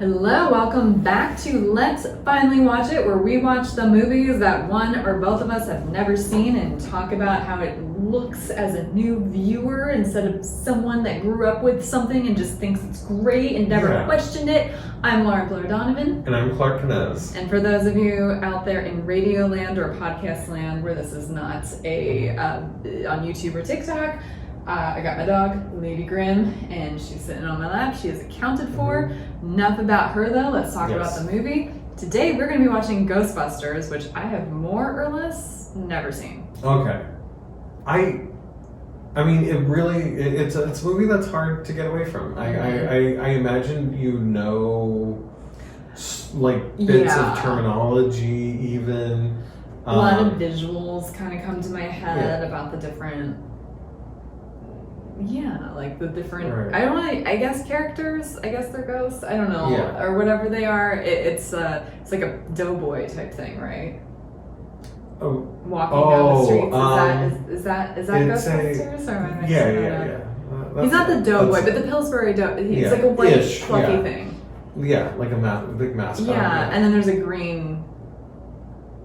Hello, welcome back to Let's Finally Watch It, where we watch the movies that one or both of us have never seen and talk about how it looks as a new viewer instead of someone that grew up with something and just thinks it's great and never questioned it. I'm Blair Donovan. And I'm Clark Canez. And for those of you out there in radio land or podcast land where this is not on YouTube or TikTok, I got my dog, Lady Grim, and she's sitting on my lap. She is accounted for. Enough about her, though. Let's talk about the movie. Today, we're going to be watching Ghostbusters, which I have more or less never seen. Okay. I mean, it's a movie that's hard to get away from. I imagine you know, like, bits of terminology, even. A lot of visuals kind of come to my head about the different... like the different, right. I guess characters, I guess they're ghosts, I don't know, or whatever they are. It's like a doughboy type thing, right? Walking down the streets, is that Ghostbusters? Or am I he's not the doughboy, but the Pillsbury he's like a white fluffy thing. Yeah, like a big mascot. Yeah, and then there's a green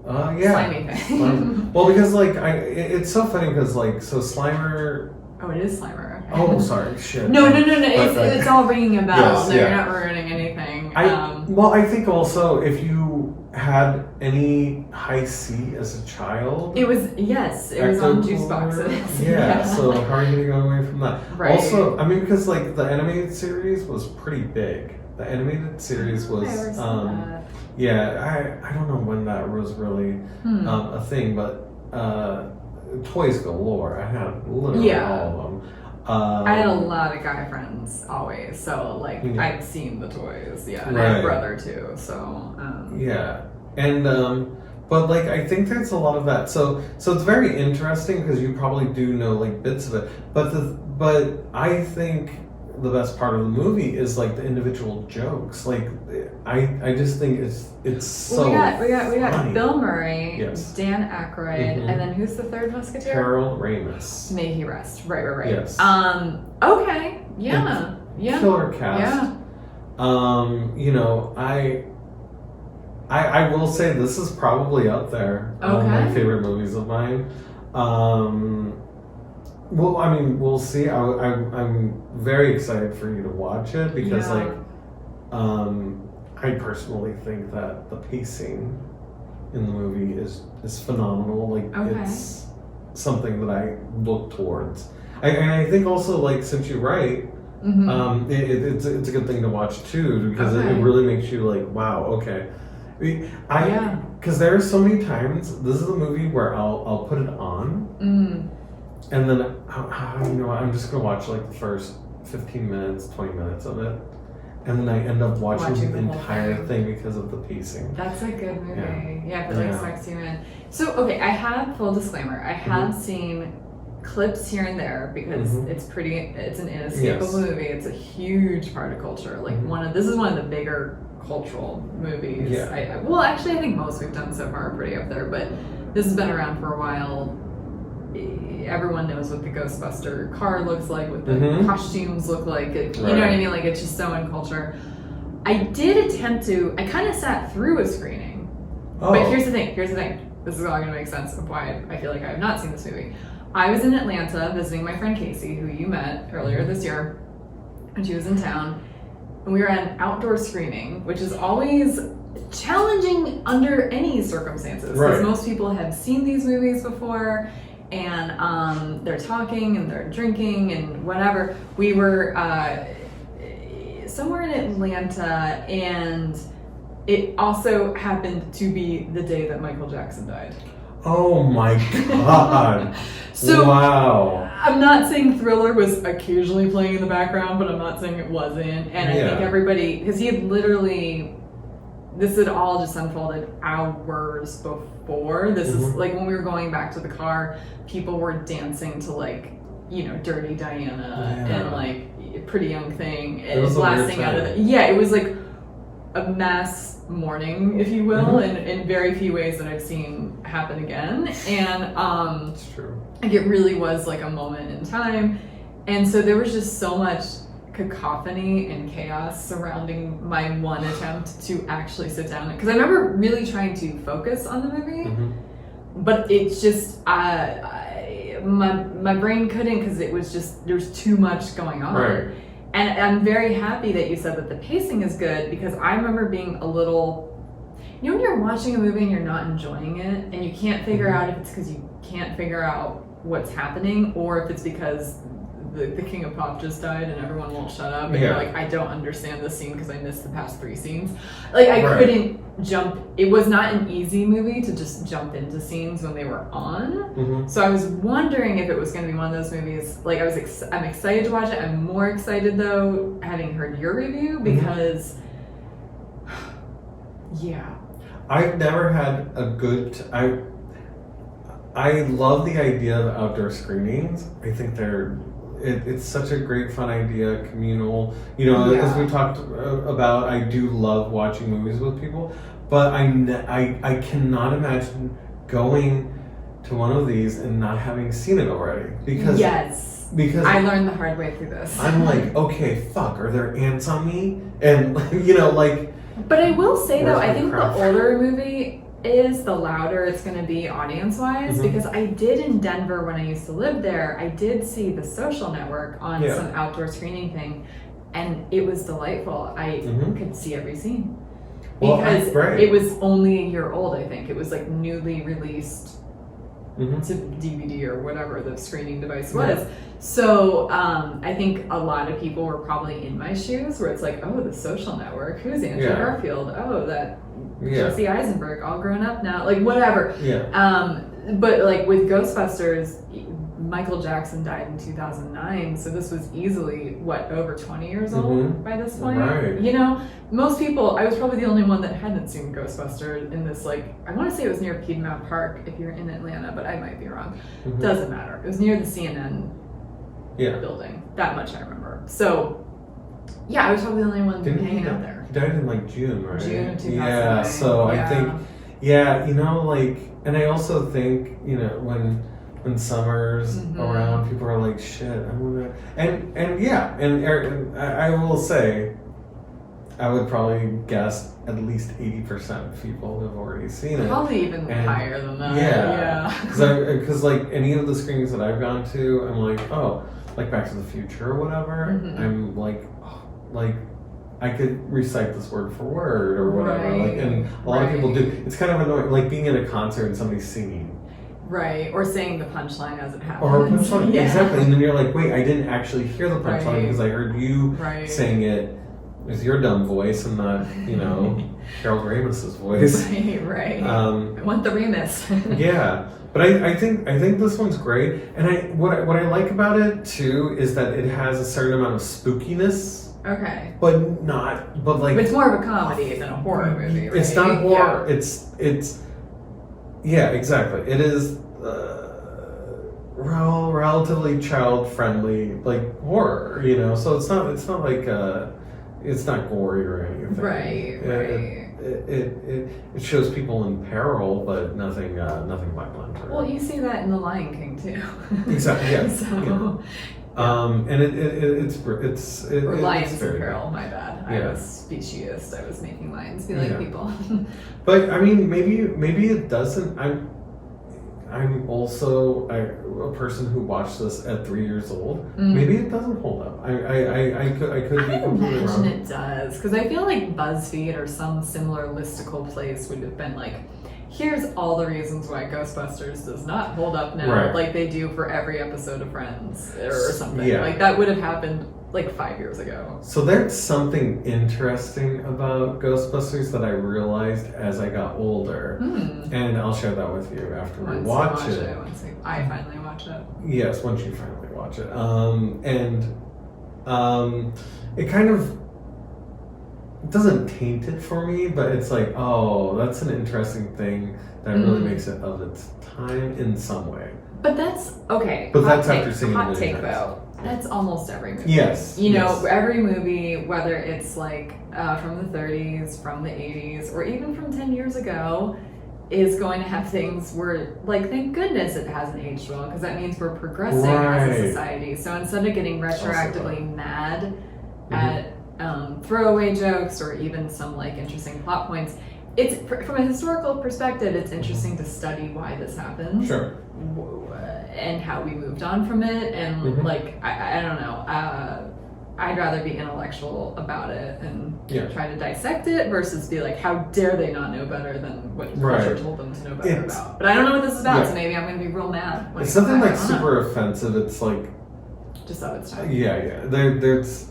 slimy thing. Well, because it's so funny because so Slimer... Oh, it is Slimer. Oh, sorry. Shit. No. It's all ringing a bell. You're not ruining anything. I think also if you had any high C as a child... It was on juice boxes. Yeah, so how are you going to go away from that? Right. Also, I mean, because the animated series was pretty big. The animated series was... I don't know when that was really a thing, but... toys galore. I had literally all of them. I had a lot of guy friends always, so I'd seen the toys. And I had a brother too, so and but I think there's a lot of that. So it's very interesting because you probably do know bits of it, but I think the best part of the movie is the individual jokes. I just think it's so we got funny. Bill Murray, Dan Aykroyd, and then who's the third musketeer? Harold Ramis. May he rest. Right. Yes. Okay. Yeah. Killer cast. Yeah. I will say this is probably up there on my favorite movies of mine. Well, I mean, we'll see. I'm very excited for you to watch it because, I personally think that the pacing in the movie is phenomenal. It's something that I look towards. And I think also, since you write, it's a good thing to watch too because it really makes you wow, okay. Because there are so many times. This is a movie where I'll put it on. And then, I'm just going to watch the first 15 minutes, 20 minutes of it. And then I end up watching the entire thing because of the pacing. That's a good movie. Yeah, if it sucks you in. So, I have, full disclaimer, I have seen clips here and there because it's an inescapable movie. It's a huge part of culture. This is one of the bigger cultural movies. Yeah. I think most we've done so far are pretty up there, but this has been around for a while. Everyone knows what the Ghostbuster car looks like, what the costumes look like. You know what I mean? It's just so in culture. I did attempt to. I kind of sat through a screening. But here's the thing. This is all going to make sense of why I feel like I have not seen this movie. I was in Atlanta visiting my friend Casey, who you met earlier this year, and she was in town. And we were at an outdoor screening, which is always challenging under any circumstances. Because most people have seen these movies before. And they're talking and they're drinking and whatever. We were somewhere in Atlanta, and it also happened to be the day that Michael Jackson died. Oh my God. So wow. I'm not saying Thriller was occasionally playing in the background, but I'm not saying it wasn't. And I think everybody, because he had literally... This had all just unfolded hours before. This is when we were going back to the car, people were dancing to Dirty Diana and Pretty Young Thing and blasting out of it. Yeah, it was a mass mourning, if you will, in very few ways that I've seen happen again. And it's true. It really was a moment in time. And so there was just so much cacophony and chaos surrounding my one attempt to actually sit down. Because I remember really trying to focus on the movie, but it's just, my brain couldn't, because it was just, there's too much going on. Right. And I'm very happy that you said that the pacing is good, because I remember being a little, you know, when you're watching a movie and you're not enjoying it, and you can't figure out if it's because you can't figure out what's happening, or if it's because the King of Pop just died and everyone won't shut up, and you're like, I don't understand this scene because I missed the past 3 scenes. Like, I couldn't jump. It was not an easy movie to just jump into scenes when they were on. So I was wondering if it was going to be one of those movies. Like, I'm excited to watch it. I'm more excited though, having heard your review, because I've never had a good. I love the idea of outdoor screenings. I think it's such a great fun idea, communal. You know, as we talked about, I do love watching movies with people, but I cannot imagine going to one of these and not having seen it already, because I learned the hard way through this. I'm like, okay, fuck, are there ants on me? And you know, like. But I will say though, I think the older a movie is, the louder it's going to be audience-wise, because I did in Denver, when I used to live there, I did see The Social Network on some outdoor screening thing, and it was delightful. I could see every scene, because it was only a year old, I think. It was like newly released to DVD or whatever the screening device was. So I think a lot of people were probably in my shoes, where it's like, oh, The Social Network, who's Andrew Garfield? Oh, that Jesse Eisenberg, all grown up now, like whatever. But like with Ghostbusters, Michael Jackson died in 2009, so this was easily over 20 years old by this point. You know, most people, I was probably the only one that hadn't seen Ghostbusters in this, like, I want to say it was near Piedmont Park if you're in Atlanta, but I might be wrong. Doesn't matter. It was near the CNN building. That much I remember. So I was probably the only one hanging out there. He died in like June, right? June of 2009. Yeah, so I think, you know, like, and I also think, you know, when summer's around, people are like, shit, I'm gonna, and I will say, I would probably guess at least 80% of people have already seen it. Probably even higher than that. Because like any of the screenings that I've gone to, I'm like, oh, like Back to the Future or whatever. I'm like, oh, like I could recite this word for word or whatever. Like, and a lot of people do. It's kind of annoying, like being at a concert and somebody's singing. Right, or saying the punchline as it happens. Or punchline, exactly. And then you're like, wait, I didn't actually hear the punchline because I heard you saying it with your dumb voice and not, you know, Harold Ramis's voice. Right. I want the Ramis. But I think this one's great. And what I like about it too is that it has a certain amount of spookiness. Okay. But it's more of a comedy than a horror movie, right? It's not horror. It's exactly. It is relatively child-friendly, like horror, you know. So it's not like it's not gory or anything. Right. It shows people in peril, but nothing violent. Well, you see that in The Lion King too. Exactly. Yeah. So. And it's lions in very peril. My bad. I was speciesist. I was making lions be like people. But I mean, maybe it doesn't. I'm also a person who watched this at 3 years old. Maybe it doesn't hold up. I could be completely wrong. I imagine it does, because I feel like BuzzFeed or some similar listicle place would have been like, here's all the reasons why Ghostbusters does not hold up now, like they do for every episode of Friends or something. Like that would have happened like 5 years ago. So there's something interesting about Ghostbusters that I realized as I got older, and I'll share that with you after we watch it. Once I finally watch it. Yes, once you finally watch it. It kind of doesn't taint it for me, but it's like, oh, that's an interesting thing that really makes it of its time in some way. But that's okay. But that's after seeing it. Hot take though. That's almost every movie. Yes. You know, every movie, whether it's like from the 30s, from the 80s, or even from 10 years ago, is going to have things where, like, thank goodness it hasn't aged well, because that means we're progressing as a society. So instead of getting retroactively mad at throwaway jokes or even some like interesting plot points. It's from a historical perspective, it's interesting to study why this happened. Sure. And how we moved on from it, and like I don't know. I'd rather be intellectual about it and try to dissect it versus be like, how dare they not know better than what culture told them to know better about. But I don't know what this is about, so maybe I'm going to be real mad. It's something like super offensive. It's like just of its time. Yeah. There's.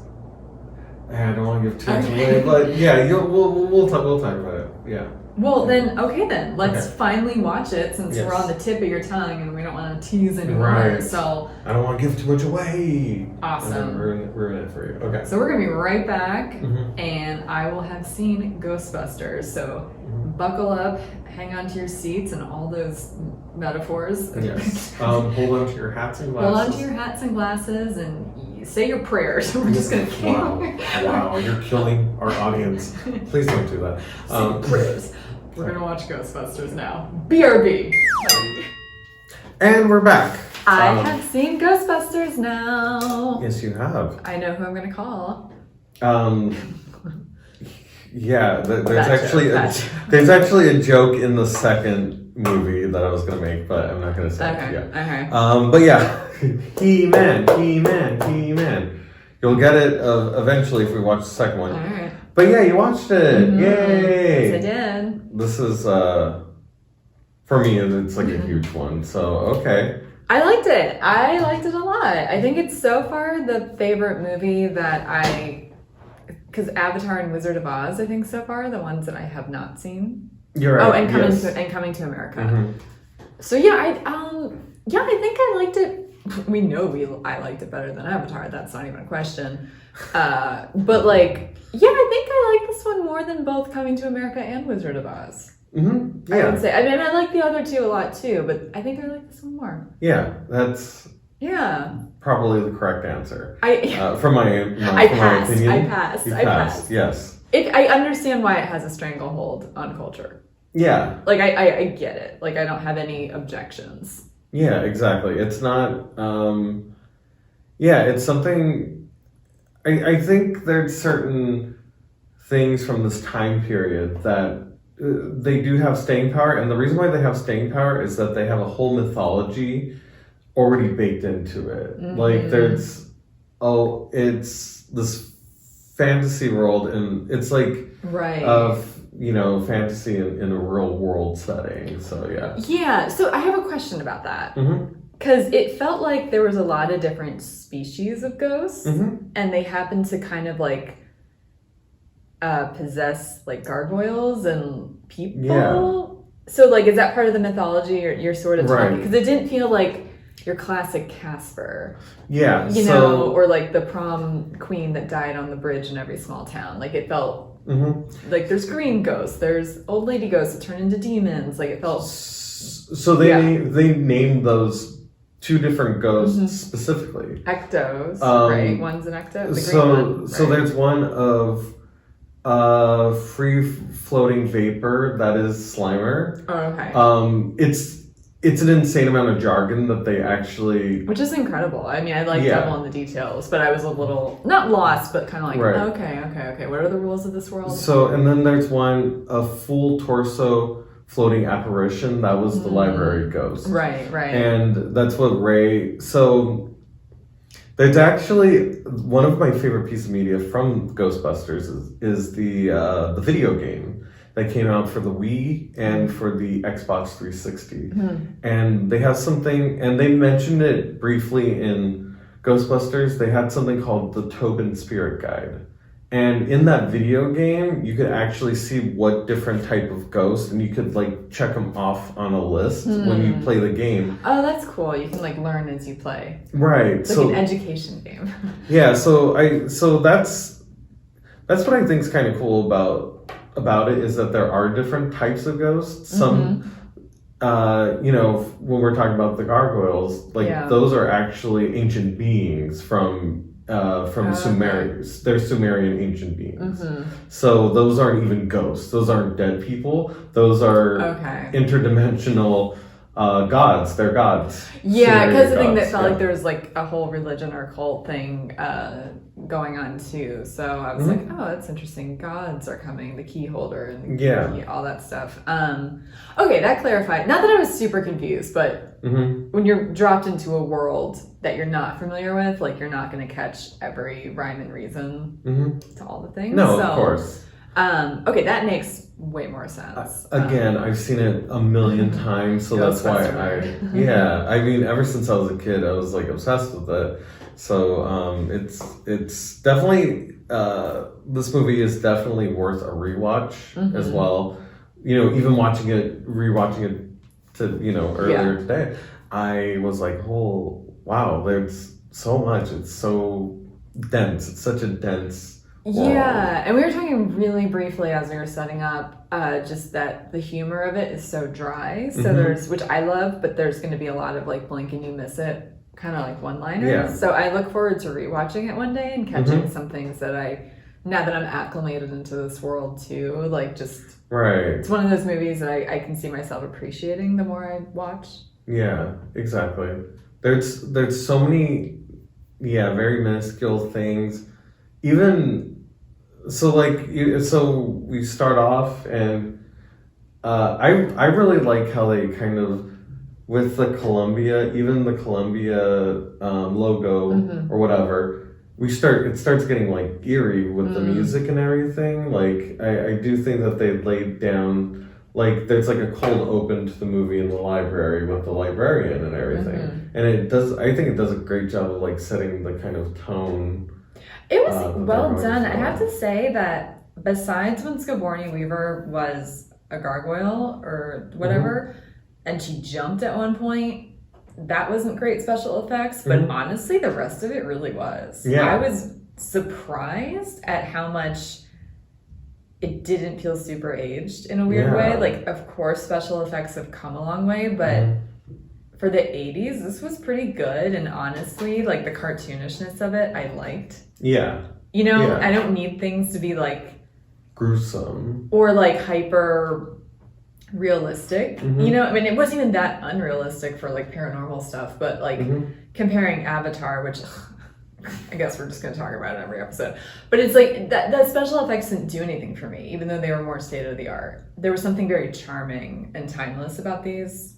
I don't want to give too much away, but we'll talk about it. Yeah. Well, then, let's finally watch it since we're on the tip of your tongue and we don't want to tease anymore. Right. So I don't want to give too much away. Awesome. Ruin it for you. Okay. So we're going to be right back, and I will have seen Ghostbusters. So buckle up, hang on to your seats, and all those metaphors. Yes. Hold on to your hats and glasses. Hold on to your hats and glasses and say your prayers. We're just going to Wow, you're killing our audience. Please don't do that. Say your prayers. We're going to watch Ghostbusters now. BRB. And we're back. I have seen Ghostbusters now. Yes, you have. I know who I'm going to call. Yeah, there's actually a joke in the second movie that I was going to make, but I'm not going to say it yet. Okay. But yeah, He-Man. You'll get it eventually if we watch the second one. All right. But yeah, you watched it. Yay! Yes, I did. This is, for me, it's like a huge one. So, okay. I liked it. I liked it a lot. I think it's so far the favorite movie that because Avatar and Wizard of Oz, I think so far, the ones that I have not seen. You're right. Oh, and Coming to America. So yeah, I think I liked it. We know I liked it better than Avatar. That's not even a question. But like, yeah, I think I like this one more than both Coming to America and Wizard of Oz. Yeah. I would say. I mean, I like the other two a lot too, but I think I like this one more. Yeah, that's probably the correct answer. From my opinion. I passed. You passed. Yes. I understand why it has a stranglehold on culture. Yeah. Like I get it. Like I don't have any objections. Yeah, exactly. It's not. It's something. I think there's certain things from this time period that they do have staying power, and the reason why they have staying power is that they have a whole mythology already baked into it. Like it's this fantasy world, and it's like fantasy in a real world setting. So yeah. So I have a question about that. Because it felt like there was a lot of different species of ghosts, and they happened to kind of like possess like gargoyles and people. Yeah. So like, is that part of the mythology, or you're sort of talking? Because it didn't feel like your classic Casper. Yeah. You know, or like the prom queen that died on the bridge in every small town. Like it felt like there's green ghosts, there's old lady ghosts that turn into demons. Like it felt. So they named those two different ghosts specifically. Ectos, right? One's an ecto. The green one, right? So there's one of free floating vapor that is Slimer. Oh, okay. It's an insane amount of jargon that they actually... Which is incredible. I mean, I like devil in the details, but I was a little, not lost, but kind of like, okay. What are the rules of this world? So, and then there's a full torso floating apparition. That was the library ghost. Right. And that's what Ray... So, there's actually... One of my favorite pieces of media from Ghostbusters is the video game that came out for the Wii and for the Xbox 360. And they have something, and they mentioned it briefly in Ghostbusters, they had something called the Tobin Spirit Guide. And in that video game, you could actually see what different type of ghost, and you could like check them off on a list when you play the game. Oh, that's cool. You can like learn as you play. Right. It's like an education game. Yeah, so that's what I think is kind of cool about it, is that there are different types of ghosts. Some, when we're talking about the gargoyles, like those are actually ancient beings from Sumerian. They're Sumerian ancient beings. So those aren't even ghosts. Those aren't dead people. Those are interdimensional gods. They're gods. Yeah, because I think gods, that felt like there was like a whole religion or cult thing going on too. So I was like, oh, that's interesting. Gods are coming, the key holder and key, all that stuff. Okay, that clarified. Not that I was super confused, but when you're dropped into a world that you're not familiar with, like you're not going to catch every rhyme and reason to all the things. No, of course. Okay, that makes way more sense. Again, I've seen it a million times, so that's why I mean, ever since I was a kid, I was like obsessed with it. So it's definitely this movie is definitely worth a rewatch as well. You know, even rewatching it to earlier today, I was like, oh wow, there's so much. It's so dense. It's such a dense. Yeah, and we were talking really briefly as we were setting up, just that the humor of it is so dry. So there's, which I love, but there's going to be a lot of like blink and you miss it, kind of like one-liners. Yeah. So I look forward to rewatching it one day and catching some things that now that I'm acclimated into this world too, like just, it's one of those movies that I can see myself appreciating the more I watch. Yeah, exactly. There's so many, very minuscule things. Even so, so we start off, and I really like how they kind of with the Columbia, even the Columbia logo or whatever. It starts getting like eerie with the music and everything. Like I do think that they laid down like there's like a cold open to the movie in the library with the librarian and everything, and I think it does a great job of like setting the kind of tone. It was well done. I have to say that besides when Sigourney Weaver was a gargoyle or whatever, and she jumped at one point, that wasn't great special effects, but honestly, the rest of it really was. Yeah. I was surprised at how much it didn't feel super aged in a weird way. Like, of course, special effects have come a long way, but for the 80s, this was pretty good. And honestly, like the cartoonishness of it, I liked. Yeah. You know, I don't need things to be like gruesome or like hyper realistic. You know, I mean, it wasn't even that unrealistic for like paranormal stuff, but like comparing Avatar, which I guess we're just going to talk about it every episode, but it's like that special effects didn't do anything for me, even though they were more state of the art. There was something very charming and timeless about these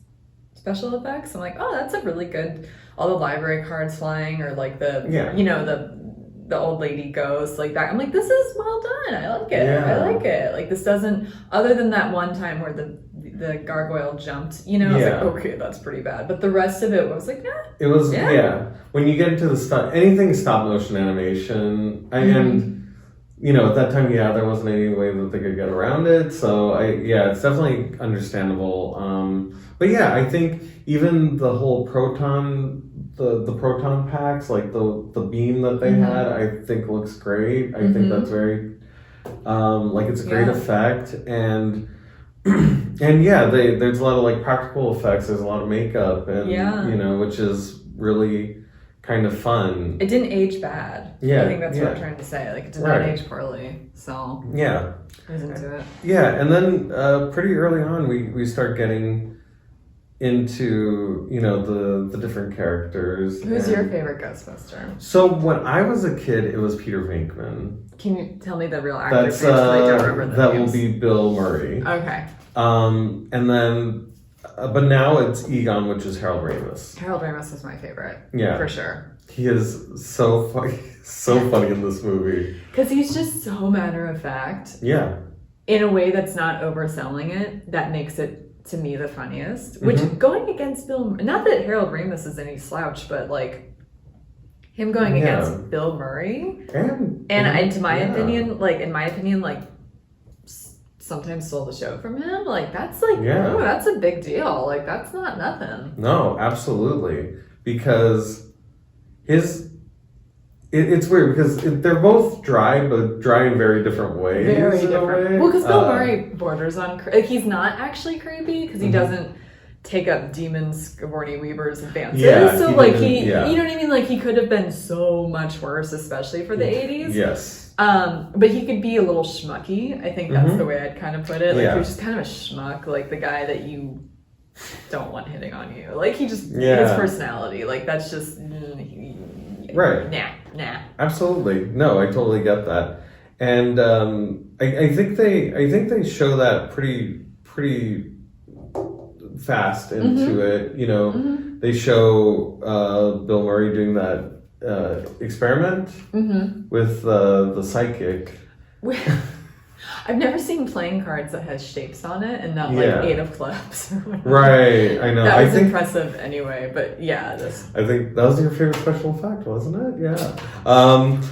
special effects. I'm like, oh, that's a really good, all the library cards flying or like the the old lady ghost like that. I'm like, this is well done. I like it. I like it. Like this doesn't, other than that one time where the gargoyle jumped, I was like, okay, that's pretty bad. But the rest of it was like, it was when you get into the anything stop motion animation, and at that time, there wasn't any way that they could get around it. So it's definitely understandable. But I think even the whole the proton packs, like the beam that they had, I think looks great. I think that's very, it's a great effect. And there's a lot of like practical effects. There's a lot of makeup and, which is really kind of fun. It didn't age bad. I think that's what I'm trying to say. Like it did not age poorly. So I was into it. And then pretty early on we start getting into the different characters. Who's your favorite Ghostbuster? So when I was a kid, it was Peter Venkman. Can you tell me the real actor's name? I don't remember that names. Will be Bill Murray. Okay. And then, but now it's Egon, which is Harold Ramis. Harold Ramis is my favorite. For sure. He is so funny, funny in this movie. Because he's just so matter of fact. Yeah. In a way that's not overselling it, that makes it, to me, the funniest. Which going against Bill, not that Harold Ramis is any slouch, but like him going against Bill Murray, and in my opinion, like sometimes stole the show from him. Like that's like, ooh, that's a big deal. Like that's not nothing. No, absolutely, because it's weird because they're both dry, but dry in very different ways. Very different. Well, because Bill Murray borders on he's not actually creepy because he doesn't take up demon Sigourney Weaver's advances. So like he you know what I mean? Like he could have been so much worse, especially for the 80s. Yes. But he could be a little schmucky. I think that's the way I'd kind of put it. Like he was just kind of a schmuck, like the guy that you don't want hitting on you. Like, he just, his personality, like, that's just, right. Nah. Absolutely. No, I totally get that. And I think they show that pretty fast into it. You know, they show Bill Murray doing that experiment with the psychic. I've never seen playing cards that has shapes on it and not like 8 of clubs or whatever. Right, I know. That was impressive anyway, but yeah. I think that was your favorite special effect, wasn't it? Yeah.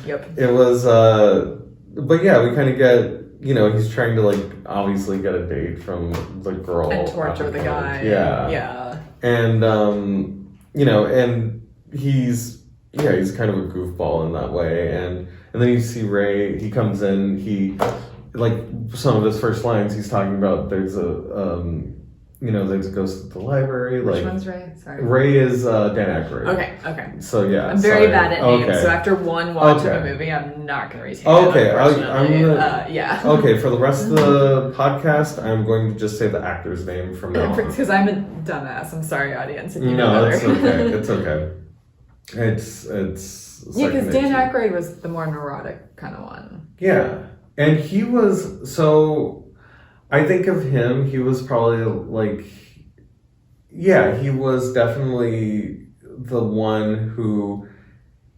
Yep. It was, but yeah, we kind of get, you know, he's trying to like obviously get a date from the girl. And torture the guy. Yeah. Yeah. And, you know, and he's kind of a goofball in that way. And then you see Ray, he comes in, like some of his first lines, he's talking about there's a ghost at the library. Which one's Ray? Sorry. Ray is Dan Aykroyd. Okay. So yeah, I'm very bad at names. So after one watch of a movie, I'm not going to retain it. Okay, I'm gonna. Yeah. Okay, for the rest of the podcast, I'm going to just say the actor's name from now on. Because I'm a dumbass. I'm sorry, audience. If you know better. It's okay. It's okay. It's yeah, because Dan Aykroyd was the more neurotic kind of one. Yeah. And he was, so I think of him, he was probably like, he was definitely the one who,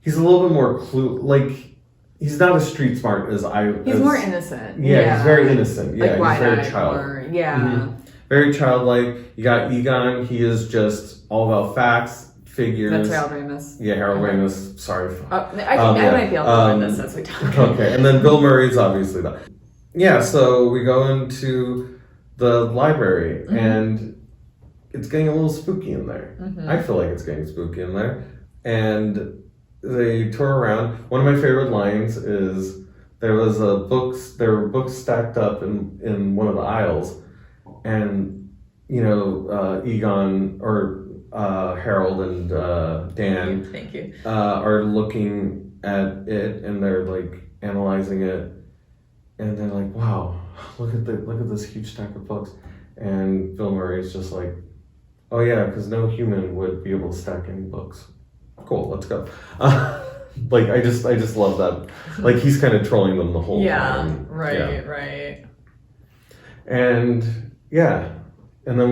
he's a little bit more he's not as street smart as He's more innocent. Yeah, he's very innocent. Yeah, like he's very childlike. Yeah. Very childlike. You got Egon, he is just all about facts. Figures. That's Harold Ramis. Yeah, Harold Ramis. Sorry. I might be able to find this as we talk. Okay, and then Bill Murray's obviously that. Yeah, so we go into the library, and it's getting a little spooky in there. I feel like it's getting spooky in there. And they tour around. One of my favorite lines is there were books stacked up in one of the aisles, and you know, Egon or Harold and Dan Thank you. Are looking at it, and they're like analyzing it, and they're like, wow, look at this huge stack of books. And Bill Murray's just like, oh yeah, because no human would be able to stack any books. Cool, let's go. Like I just love that. Like he's kind of trolling them the whole time. Right. And yeah. And then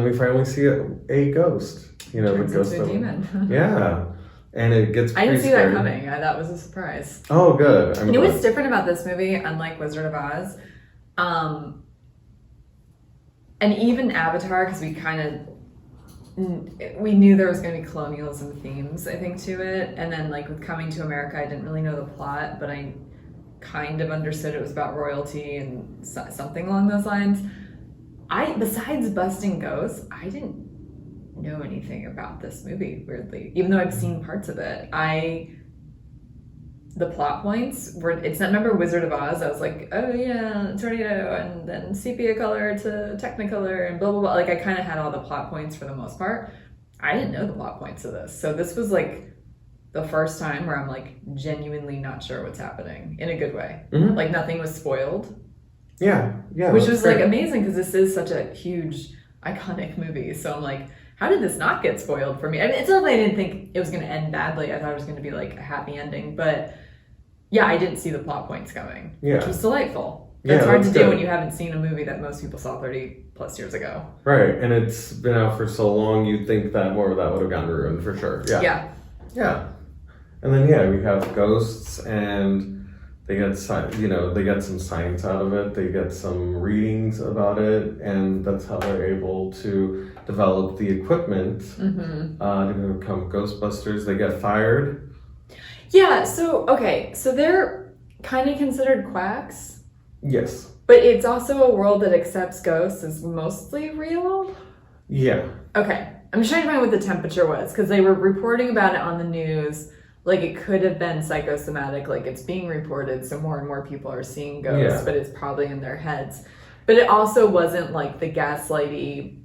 we finally see a ghost. You know, Turns the ghost into a demon. Yeah. And it gets I didn't see scary. that coming. That was a surprise. Oh, good. You know what's different about this movie, unlike Wizard of Oz? And even Avatar, because we knew there was going to be colonialism themes, I think, to it. And then, like, with Coming to America, I didn't really know the plot, but I kind of understood it was about royalty and something along those lines. Besides busting ghosts, I didn't know anything about this movie, weirdly. Even though I've seen parts of it. The plot points were, remember Wizard of Oz? I was like, oh yeah, tornado, and then sepia color to technicolor, and blah, blah, blah. Like, I kind of had all the plot points for the most part. I didn't know the plot points of this. So this was like the first time where I'm like genuinely not sure what's happening in a good way. Like nothing was spoiled. Yeah. Which was like amazing because this is such a huge, iconic movie. So I'm like, how did this not get spoiled for me? I mean, it's not that I didn't think it was going to end badly. I thought it was going to be like a happy ending. But yeah, I didn't see the plot points coming, which was delightful. That's hard to do when you haven't seen a movie that most people saw 30 plus years ago. Right, and it's been out for so long, you'd think that more of that would have gotten ruined for sure. Yeah. And then we have ghosts, and they get some science out of it. They get some readings about it, and that's how they're able to develop the equipment to become Ghostbusters. They get fired. Yeah. So they're kind of considered quacks. Yes. But it's also a world that accepts ghosts as mostly real? Yeah. Okay. I'm just trying to find what the temperature was, because they were reporting about it on the news. Like, it could have been psychosomatic, like it's being reported, so more and more people are seeing ghosts, but it's probably in their heads. But it also wasn't like the gaslighty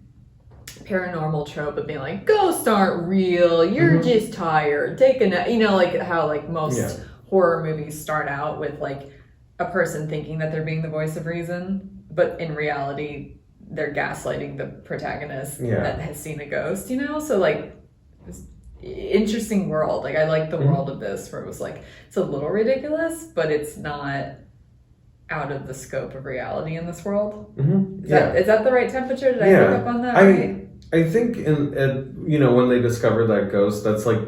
paranormal trope of being like, ghosts aren't real, you're just tired, take a nap. You know, like how like most horror movies start out with like a person thinking that they're being the voice of reason, but in reality they're gaslighting the protagonist Yeah. that has seen a ghost, you know? So like, it's interesting world. Like I like the world of this where it was like, it's a little ridiculous, but it's not out of the scope of reality in this world. Mm-hmm. Is that the right temperature? Did I pick up on that right? I think when they discovered that ghost, that's like,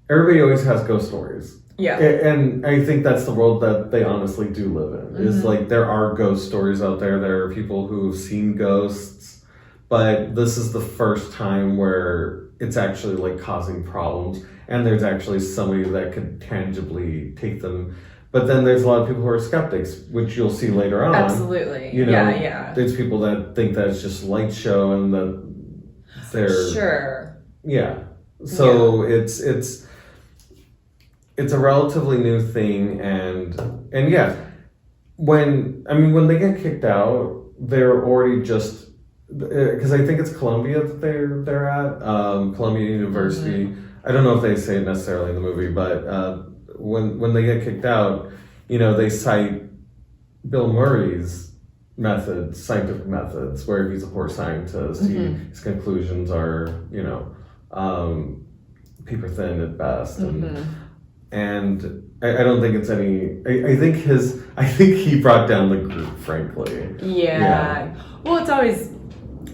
everybody always has ghost stories. Yeah. And I think that's the world that they honestly do live in. Mm-hmm. Is like, there are ghost stories out there. There are people who've seen ghosts, but this is the first time where it's actually like causing problems, and there's actually somebody that could tangibly take them. But then there's a lot of people who are skeptics, which you'll see later on. Absolutely. You know, yeah. There's people that think that it's just light show and that they're... Sure. Yeah. So it's a relatively new thing, and yeah, when they get kicked out, they're already just... Because I think it's Columbia that they're at, Columbia University. Mm-hmm. I don't know if they say it necessarily in the movie, but... When they get kicked out, you know, they cite Bill Murray's scientific methods, where he's a poor scientist. Mm-hmm. His conclusions are, you know, paper thin at best, and I don't think it's any. I think he brought down the group, frankly. Yeah. Well, it's always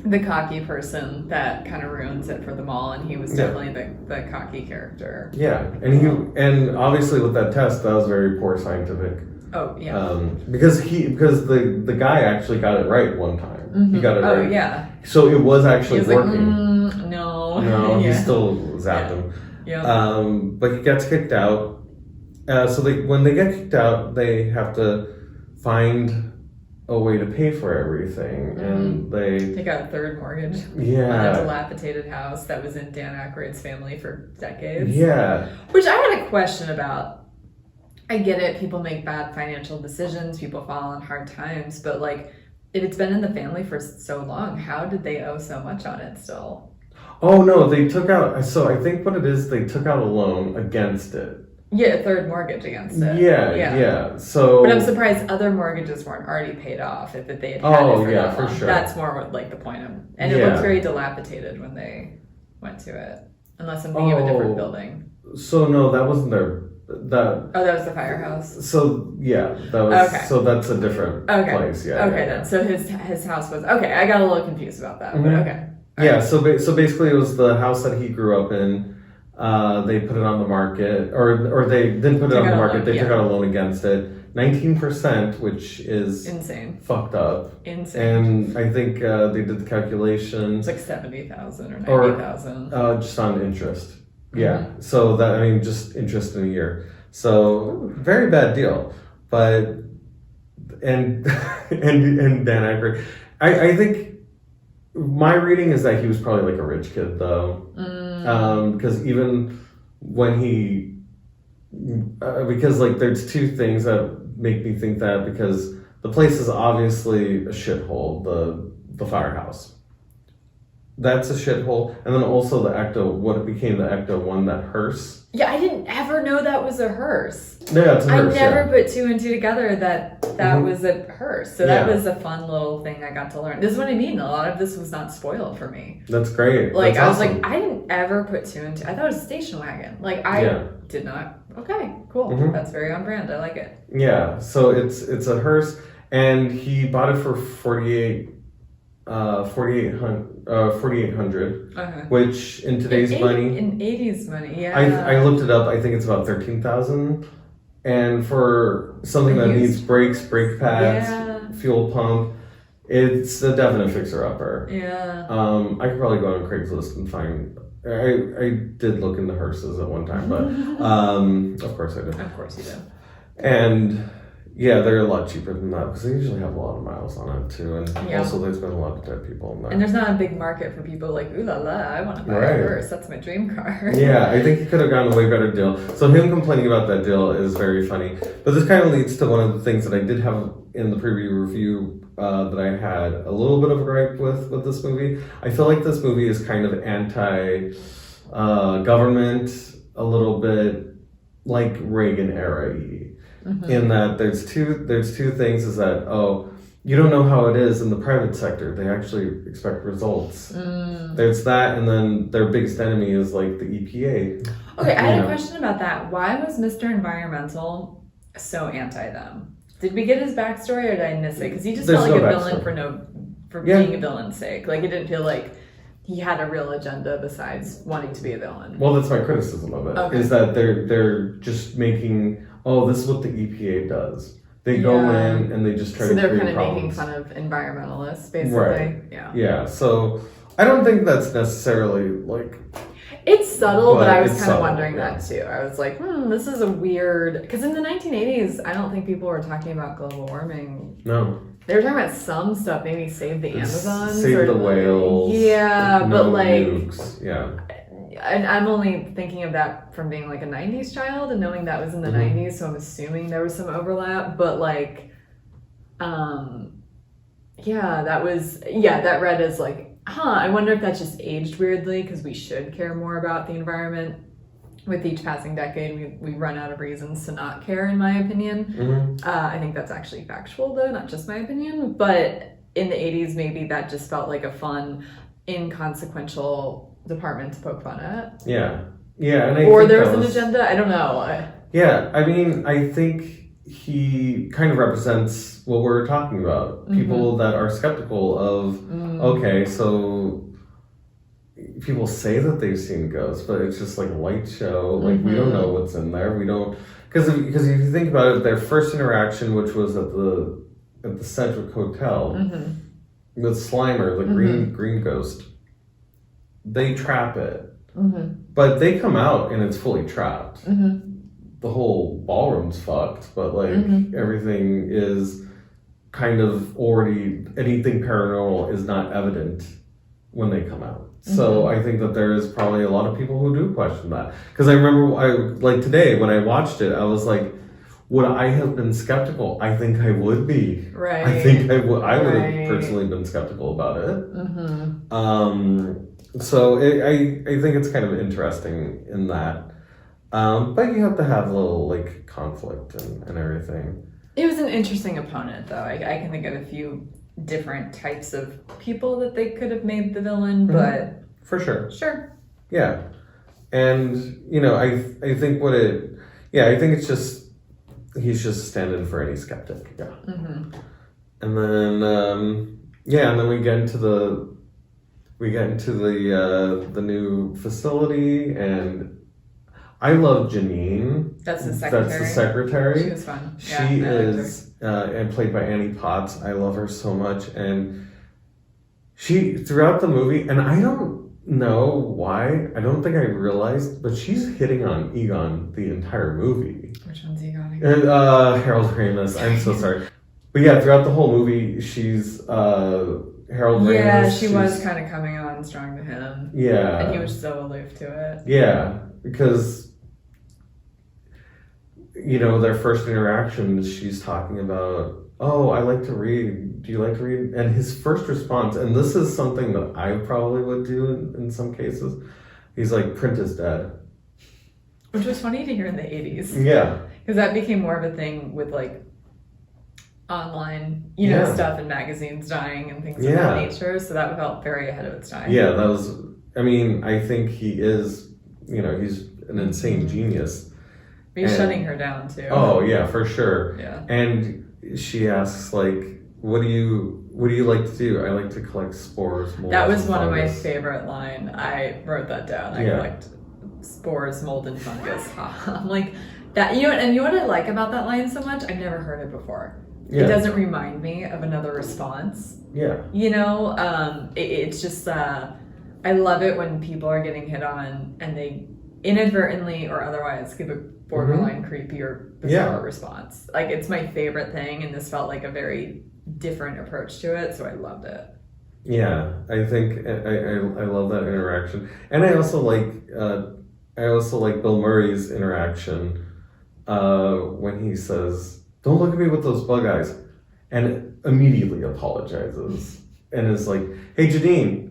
the cocky person that kind of ruins it for them all, and he was definitely the cocky character. Yeah, and obviously with that test, that was very poor scientific. Oh yeah. Because the guy actually got it right one time. Mm-hmm. He got it right. Oh yeah. So it was actually working. Like, no. No, he still zapped him. Yeah. But he gets kicked out. So when they get kicked out, they have to find a way to pay for everything, and they take out a third mortgage on a dilapidated house that was in Dan Aykroyd's family for decades. Yeah, which I had a question about. I get it, people make bad financial decisions, people fall on hard times, but like, if it's been in the family for so long, how did they owe so much on it still? Oh no, they took out. So I think what it is, they took out a loan against it. Yeah, a third mortgage against it. Yeah. So, but I'm surprised other mortgages weren't already paid off if they had had it for that long. Sure. That's more what, like the point of, and it looked very dilapidated when they went to it, unless I'm thinking of a different building. So no, that wasn't their. That was the firehouse. So yeah, that was okay. So that's a different place. Yeah. Okay, then. So his house was okay. I got a little confused about that, but okay. Yeah. So basically, it was the house that he grew up in. They put it on the market, or they didn't put it on the market. They took out a loan against it, 19%, which is insane, fucked up, insane. And I think they did the calculation. It's like 70,000 or 90,000, just on interest. Yeah, so that just interest in a year. So very bad deal. But and Dan Aykroyd, I think my reading is that he was probably like a rich kid though, because even when because like there's two things that make me think that, because the place is obviously a shithole, the firehouse. That's a shithole, and then also what became the Ecto-1, that hearse. Yeah, I didn't ever know that was a hearse. Yeah, it's a hearse. I never put two and two together that was a hearse. So that was a fun little thing I got to learn. This is what I mean. A lot of this was not spoiled for me. That's great. Like, That's I was awesome. like, I didn't ever put two and two. I thought it was a station wagon. Like, I did not. Okay, cool. That's very on brand. I like it. Yeah, so it's a hearse, and he bought it for $4,800, which in today's money, in 80s money, I looked it up. I think it's about $13,000, and for something that needs brakes, brake pads, fuel pump, it's a definite fixer-upper. Yeah. I could probably go on Craigslist and find. I did look into hearses at one time, but of course I did. Of course you did. And yeah, they're a lot cheaper than that because they usually have a lot of miles on it too, and also there's been a lot of dead people in there. And there's not a big market for people like, ooh la la, I want to buy a hearse. That's my dream car. Yeah, I think he could have gotten a way better deal. So him complaining about that deal is very funny. But this kind of leads to one of the things that I did have in the preview review that I had a little bit of a gripe with this movie. I feel like this movie is kind of anti-government, a little bit like Reagan era-y. In that there's two things, is that you don't know how it is in the private sector. They actually expect results. There's that, and then their biggest enemy is like the EPA. Okay, I had a question about that. Why was Mr. Environmental so anti them? Did we get his backstory, or did I miss it? Because he just felt like a villain for being a villain's sake. Like, it didn't feel like he had a real agenda besides wanting to be a villain. Well, that's my criticism of it, is that they're just making, this is what the EPA does. They go in and they just try to create problems. So they're kind of making fun of environmentalists, basically. Right. Yeah, so I don't think that's necessarily, like... It's subtle, but I was kind of wondering that too. I was like, this is a weird... Because in the 1980s, I don't think people were talking about global warming. No. They were talking about some stuff, maybe save the Amazons. Save the whales. Yeah, but like... Nukes. Yeah. And I'm only thinking of that from being like a 90s child and knowing that was in the 90s, so I'm assuming there was some overlap. But like, that read as like, I wonder if that's just aged weirdly because we should care more about the environment. With each passing decade, we run out of reasons to not care, in my opinion. I think that's actually factual, though, not just my opinion. But in the 80s, maybe that just felt like a fun, inconsequential department to poke fun at. Yeah. And there was an agenda. I don't know. Yeah, I mean, I think he kind of represents what we're talking about. People that are skeptical of, okay, so people say that they've seen ghosts, but it's just like a light show. Like, we don't know what's in there. We don't... Because if you think about it, their first interaction, which was at the Sedgwick Hotel, with Slimer, the green ghost, they trap it. But they come out and it's fully trapped. The whole ballroom's fucked, but like everything is kind of already, anything paranormal is not evident when they come out. So I think that there is probably a lot of people who do question that. Because I remember, today when I watched it, I was like, would I have been skeptical? I think I would be. Right. I think I would have personally been skeptical about it. So I think it's kind of interesting in that. But you have to have a little like conflict and everything. It was an interesting opponent, though. I can think of a few different types of people that they could have made the villain, but for sure. Yeah. And I think I think it's just he's just a stand-in for any skeptic. Yeah. And then and then we get into the new facility, and I love Janine. That's the secretary. She was fun. She is and played by Annie Potts. I love her so much, and she throughout the movie, and I don't know why. I don't think I realized, but she's hitting on Egon the entire movie. Which one's Egon? Harold Ramis. I'm so sorry, but yeah, throughout the whole movie, she's Harold Ramis. Yeah, she was kind of coming on strong to him. Yeah, and he was so aloof to it. Yeah, because their first interaction, she's talking about, I like to read. Do you like to read? And his first response, and this is something that I probably would do in some cases, he's like, print is dead. Which was funny to hear in the 80s. Yeah. Because that became more of a thing with like online, stuff and magazines dying and things of that nature. So that felt very ahead of its time. Yeah, I think he is, he's an insane genius. He's shutting her down too. Oh yeah, for sure. Yeah. And she asks like, what do you like to do? I like to collect spores, molds. That was one of my favorite line. I wrote that down. I collect spores, mold, and fungus. I'm like that. And you know what I like about that line so much? I've never heard it before. Yeah. It doesn't remind me of another response. Yeah. It's just I love it when people are getting hit on and they inadvertently or otherwise give a borderline creepy or bizarre response. Like, it's my favorite thing, and this felt like a very different approach to it, so I loved it. Yeah, I think I love that interaction, and I also like Bill Murray's interaction when he says, "Don't look at me with those bug eyes," and immediately apologizes and is like, "Hey, Janine.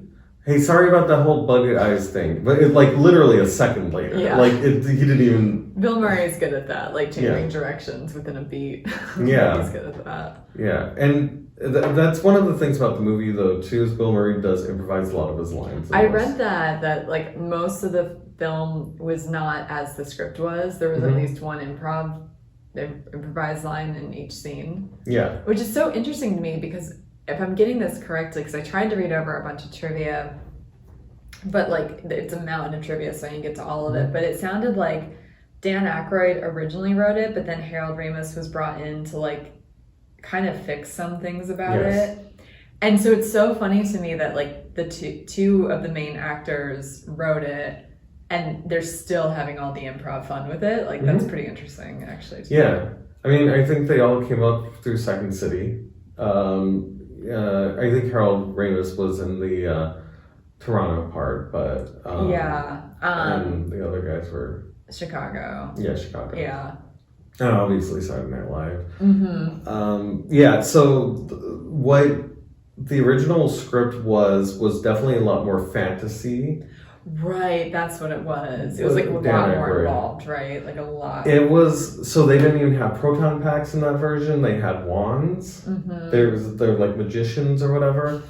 Hey, sorry about that whole bug eyes thing," but it like literally a second later. Yeah. Like he didn't even. Bill Murray is good at that, like changing directions within a beat. Yeah, he's good at that. Yeah, and That's one of the things about the movie, though, too, is Bill Murray does improvise a lot of his lines. I read that like most of the film was not as the script was. There was at least one improvised line in each scene. Yeah. Which is so interesting to me because if I'm getting this correctly, because I tried to read over a bunch of trivia, but like it's a mountain of trivia, so I didn't get to all of it. But it sounded like Dan Aykroyd originally wrote it, but then Harold Ramis was brought in to like kind of fix some things about it. And so it's so funny to me that like the two of the main actors wrote it and they're still having all the improv fun with it. Like that's pretty interesting actually. Yeah. I mean, I think they all came up through Second City. I think Harold Ramis was in the Toronto part, but and the other guys were Chicago. Yeah, Chicago. Yeah. And obviously Saturday Night Live. So what the original script was definitely a lot more fantasy. Right, that's what it was. It was like a lot more involved, right? Like a lot. It was, so they didn't even have proton packs in that version. They had wands. They're like magicians or whatever.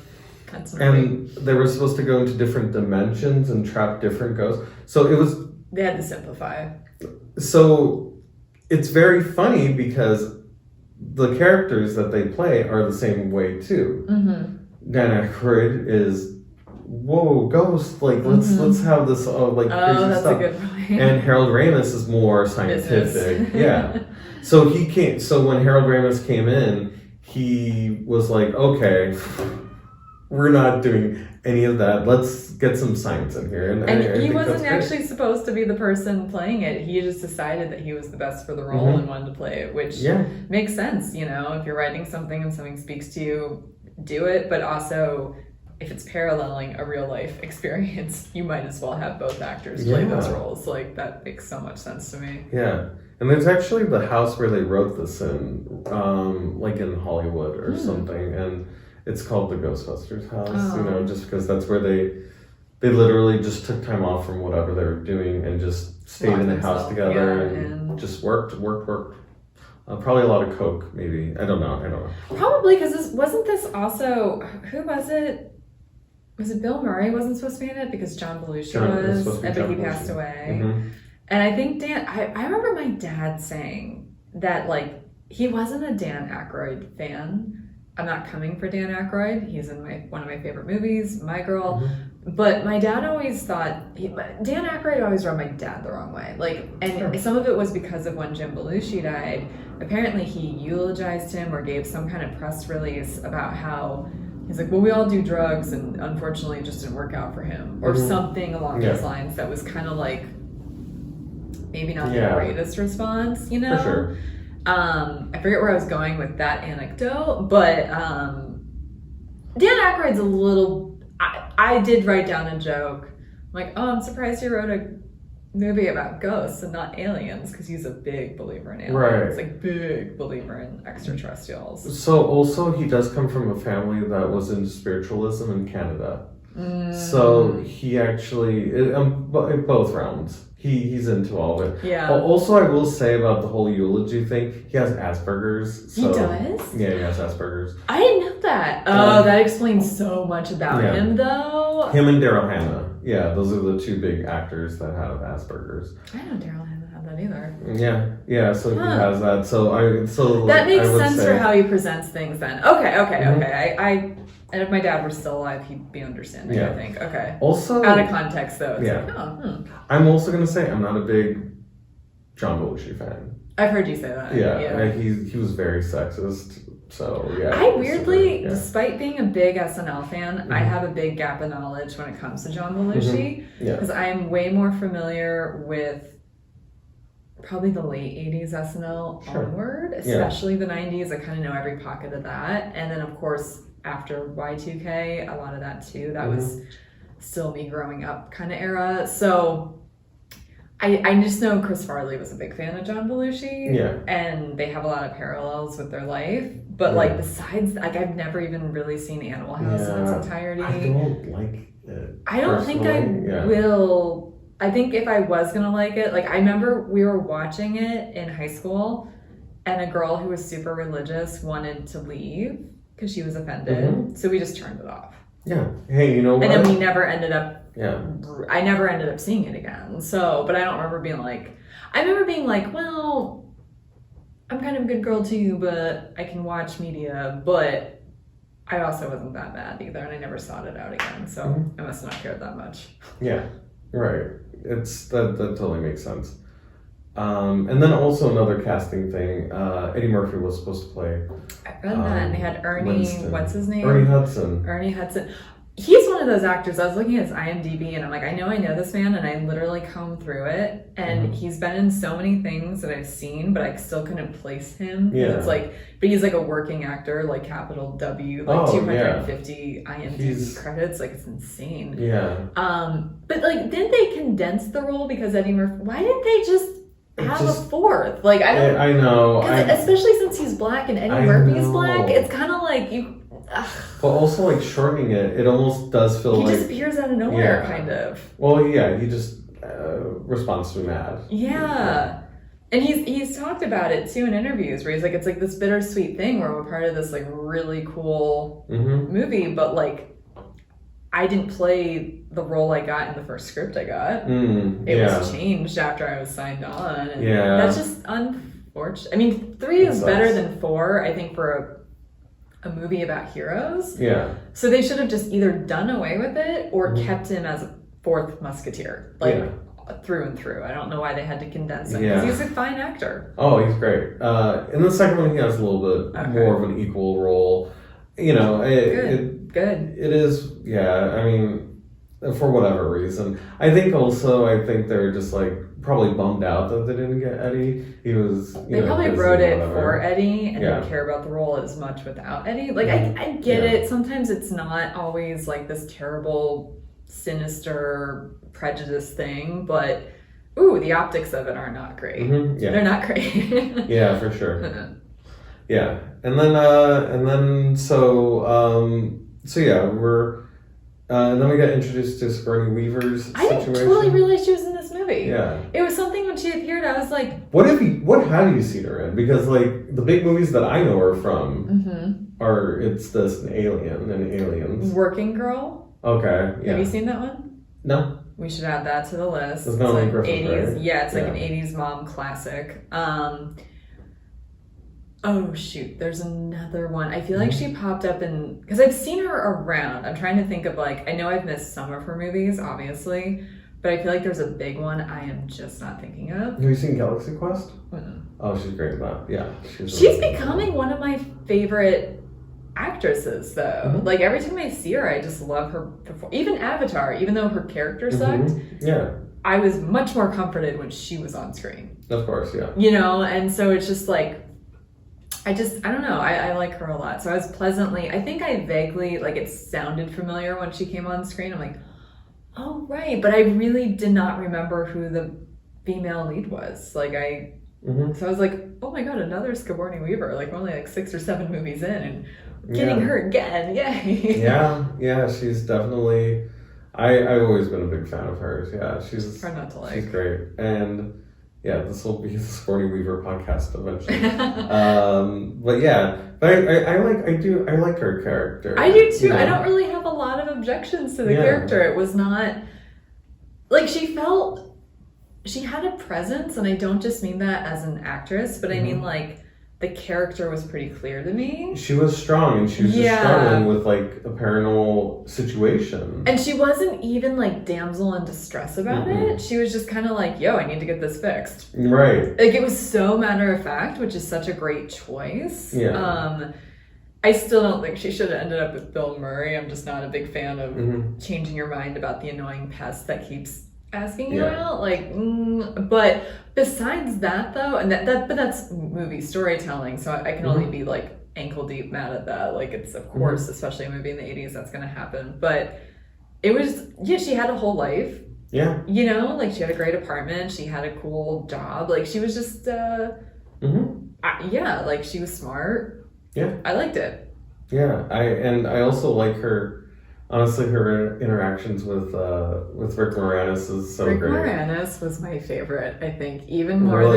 That's and they were supposed to go into different dimensions and trap different ghosts. So it was... They had to simplify. So it's very funny because the characters that they play are the same way too. Dan Aykroyd is, whoa, ghost, like let's have this like crazy that's stuff. A good point. And Harold Ramis is more scientific. Yeah. So he came. So when Harold Ramis came in, he was like, okay, we're not doing any of that. Let's get some science in here. And he wasn't actually supposed to be the person playing it. He just decided that he was the best for the role and wanted to play it, which makes sense. You know, if you're writing something and something speaks to you, do it. But also, if it's paralleling a real life experience, you might as well have both actors play those roles. Like, that makes so much sense to me. Yeah. And there's actually the house where they wrote this in, like in Hollywood or something. And it's called the Ghostbusters house, you know, just because that's where they literally just took time off from whatever they were doing and just stayed in the house together and just worked. Probably a lot of coke, maybe. I don't know. Probably because wasn't this also, who was it? Was it Bill Murray wasn't supposed to be in it because John Belushi was, but he passed away. And I think I remember my dad saying that like he wasn't a Dan Aykroyd fan. I'm not coming for Dan Aykroyd. He's in one of my favorite movies, My Girl. But my dad always thought Dan Aykroyd always rubbed my dad the wrong way. Like, and some of it was because of when Jim Belushi died. Apparently, he eulogized him or gave some kind of press release about how he's like, well, we all do drugs, and unfortunately, it just didn't work out for him, or something along those lines. That was kind of like maybe not the greatest response, you know. For sure. I forget where I was going with that anecdote, but Dan Aykroyd's a little... I did write down a joke. I'm like, oh, I'm surprised you wrote a movie about ghosts and not aliens, because he's a big believer in aliens. Like, big believer in extraterrestrials. So also he does come from a family that was into spiritualism in Canada. So he actually, in both realms, he's into all of it. Yeah. Also, I will say about the whole eulogy thing, he has Asperger's. So, he does? Yeah, he has Asperger's. I didn't know that. Oh, that explains so much about him, though. Him and Daryl Hannah. Yeah, those are the two big actors that have Asperger's. I didn't know Daryl Hannah had that either. Yeah. So he has that. So that makes sense for how he presents things. Then okay. And if my dad were still alive, he'd be understanding, I think. Okay. Also, out of context, though. It's like, I'm also going to say I'm not a big John Belushi fan. I've heard you say that. Yeah. He was very sexist. So, yeah. I weirdly, despite being a big SNL fan, I have a big gap of knowledge when it comes to John Belushi. Because I am way more familiar with probably the late 80s SNL onward, especially the 90s. I kind of know every pocket of that. And then, of course, after Y2K, a lot of that too. That was still me growing up kind of era. So I just know Chris Farley was a big fan of John Belushi. Yeah. And they have a lot of parallels with their life. But like besides, like I've never even really seen Animal House in its entirety. I don't like it. I don't think I will. I think if I was gonna like it, like I remember we were watching it in high school and a girl who was super religious wanted to leave. because she was offended. So we just turned it off. Yeah. Hey, you know what? And then we never ended up. Yeah. I never ended up seeing it again. So, but I don't remember being like. I remember being like, well, I'm kind of a good girl too, but I can watch media, but I also wasn't that mad either, and I never sought it out again. So I must not cared that much. Yeah. Right. That totally makes sense. And then also another casting thing, Eddie Murphy was supposed to play. I read that, and they had Ernie, Winston. what's his name? Ernie Hudson. Ernie Hudson. He's one of those actors. I was looking at his IMDb, and I'm like, I know this man, and I literally combed through it, and he's been in so many things that I've seen, but I still couldn't place him. Yeah. It's like, but he's like a working actor, like capital W, like 250 IMDb credits. Like, it's insane. Yeah. But like, didn't they condense the role because Eddie Murphy? Why didn't they just have a fourth? Like, I know. Especially since he's black and Eddie Murphy's black, it's kind of like you. But also, like, shortening it almost does feel like... He disappears out of nowhere, kind of. Well, yeah, he just responds to an ad. Yeah. And he's talked about it, too, in interviews, where he's like, it's like this bittersweet thing where we're part of this, like, really cool movie, but, like, I didn't play the role I got in the first script I got. It was changed after I was signed on. And that's just unfortunate. I mean, 3 is better than 4, I think, for a movie about heroes. Yeah. So they should have just either done away with it or kept him as a 4th musketeer, like through and through. I don't know why they had to condense him because he's a fine actor. Oh, he's great. In the second one, he has a little bit more of an equal role. You know, good. It is. Yeah. I mean, for whatever reason, I think they're just like probably bummed out that they didn't get Eddie. They probably wrote it for Eddie and didn't care about the role as much without Eddie. Like, I get it. Sometimes it's not always like this terrible, sinister prejudice thing, but the optics of it are not great. They're not great. Yeah, for sure. Yeah, and then then we got introduced to Sigourney Weaver's situation. I didn't totally realize she was in this movie. Yeah. It was something when she appeared, I was like... What have you seen her in? Because, like, the big movies that I know her from it's this and Alien and Aliens. Working Girl? Okay, yeah. Have you seen that one? No. We should add that to the list. It's like 80s. Right? Yeah, it's like an 80s mom classic. Oh shoot, there's another one. I feel like she popped up in, because I've seen her around. I'm trying to think of, like, I know I've missed some of her movies, obviously, but I feel like there's a big one I am just not thinking of. Have you seen Galaxy Quest? Oh, she's great in that. Yeah. She's becoming one of my favorite actresses, though. Like, every time I see her, I just love her even Avatar, even though her character sucked. Yeah. I was much more comforted when she was on screen. Of course, yeah. You know, and so it's just like, I don't know. I like her a lot. So I was pleasantly, I think I vaguely, like, it sounded familiar when she came on screen. I'm like, oh, right. But I really did not remember who the female lead was. Like, so I was like, oh my God, another Sigourney Weaver. Like, we're only like 6 or 7 movies in and getting her again. Yay. Yeah. She's definitely, I've always been a big fan of hers. Yeah. She's hard not to like. She's great. And yeah, this will be the Sigourney Weaver podcast eventually. I like her character. I do too. You know? I don't really have a lot of objections to the character. It was not like she had a presence, and I don't just mean that as an actress, but I mean, like, the character was pretty clear to me. She was strong, and she was just struggling with, like, a paranormal situation. And she wasn't even, like, damsel in distress about it. She was just kind of like, yo, I need to get this fixed. Right. Like, it was so matter of fact, which is such a great choice. Yeah. I still don't think she should have ended up with Bill Murray. I'm just not a big fan of changing your mind about the annoying pest that keeps asking you out, like, but besides that, though, and but that's movie storytelling, so I can only be, like, ankle deep mad at that. Like, it's, of course, especially a movie in the 80s, that's gonna happen. But it was, she had a whole life. Yeah. You know, like, she had a great apartment, she had a cool job, like, she was just like, she was smart. Yeah. I liked it. Yeah. I also like her. Honestly, her interactions with Rick Moranis is so great. Rick Moranis was my favorite, I think, even more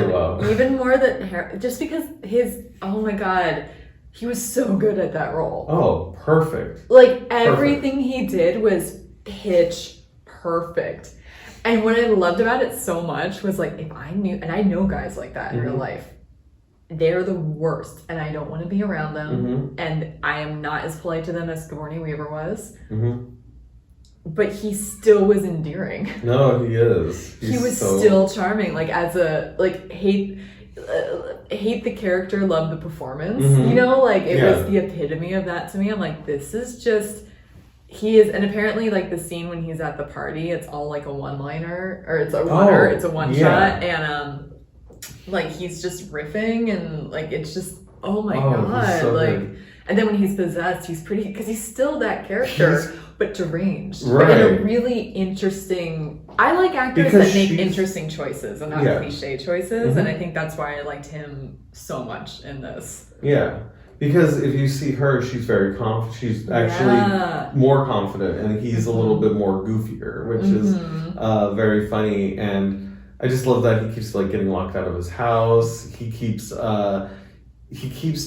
than just because his, oh my God, He was so good at that role. Oh, perfect. Like, everything he did was pitch perfect. And what I loved about it so much was, like, if I knew, and I know guys like that in real life, they're the worst, and I don't want to be around them, and I am not as polite to them as Sigourney Weaver was. But he still was endearing. No, he is. He was still charming. Like, as a, like, hate the character, love the performance. You know, like, it was the epitome of that to me. I'm like, this is just, he is, and apparently, like, the scene when he's at the party, it's all like a one-liner, or it's a one-shot, and like, he's just riffing, and like, it's just, oh my god, so like good. And then when he's possessed, he's pretty, because he's still that character, but deranged. Right. But in a really interesting, I like actors that make interesting choices and not cliche choices, and I think that's why I liked him so much in this. Yeah. Because if you see her, she's very confident. She's actually more confident, and he's a little bit more goofier, which is very funny. And I just love that he keeps, like, getting locked out of his house. He keeps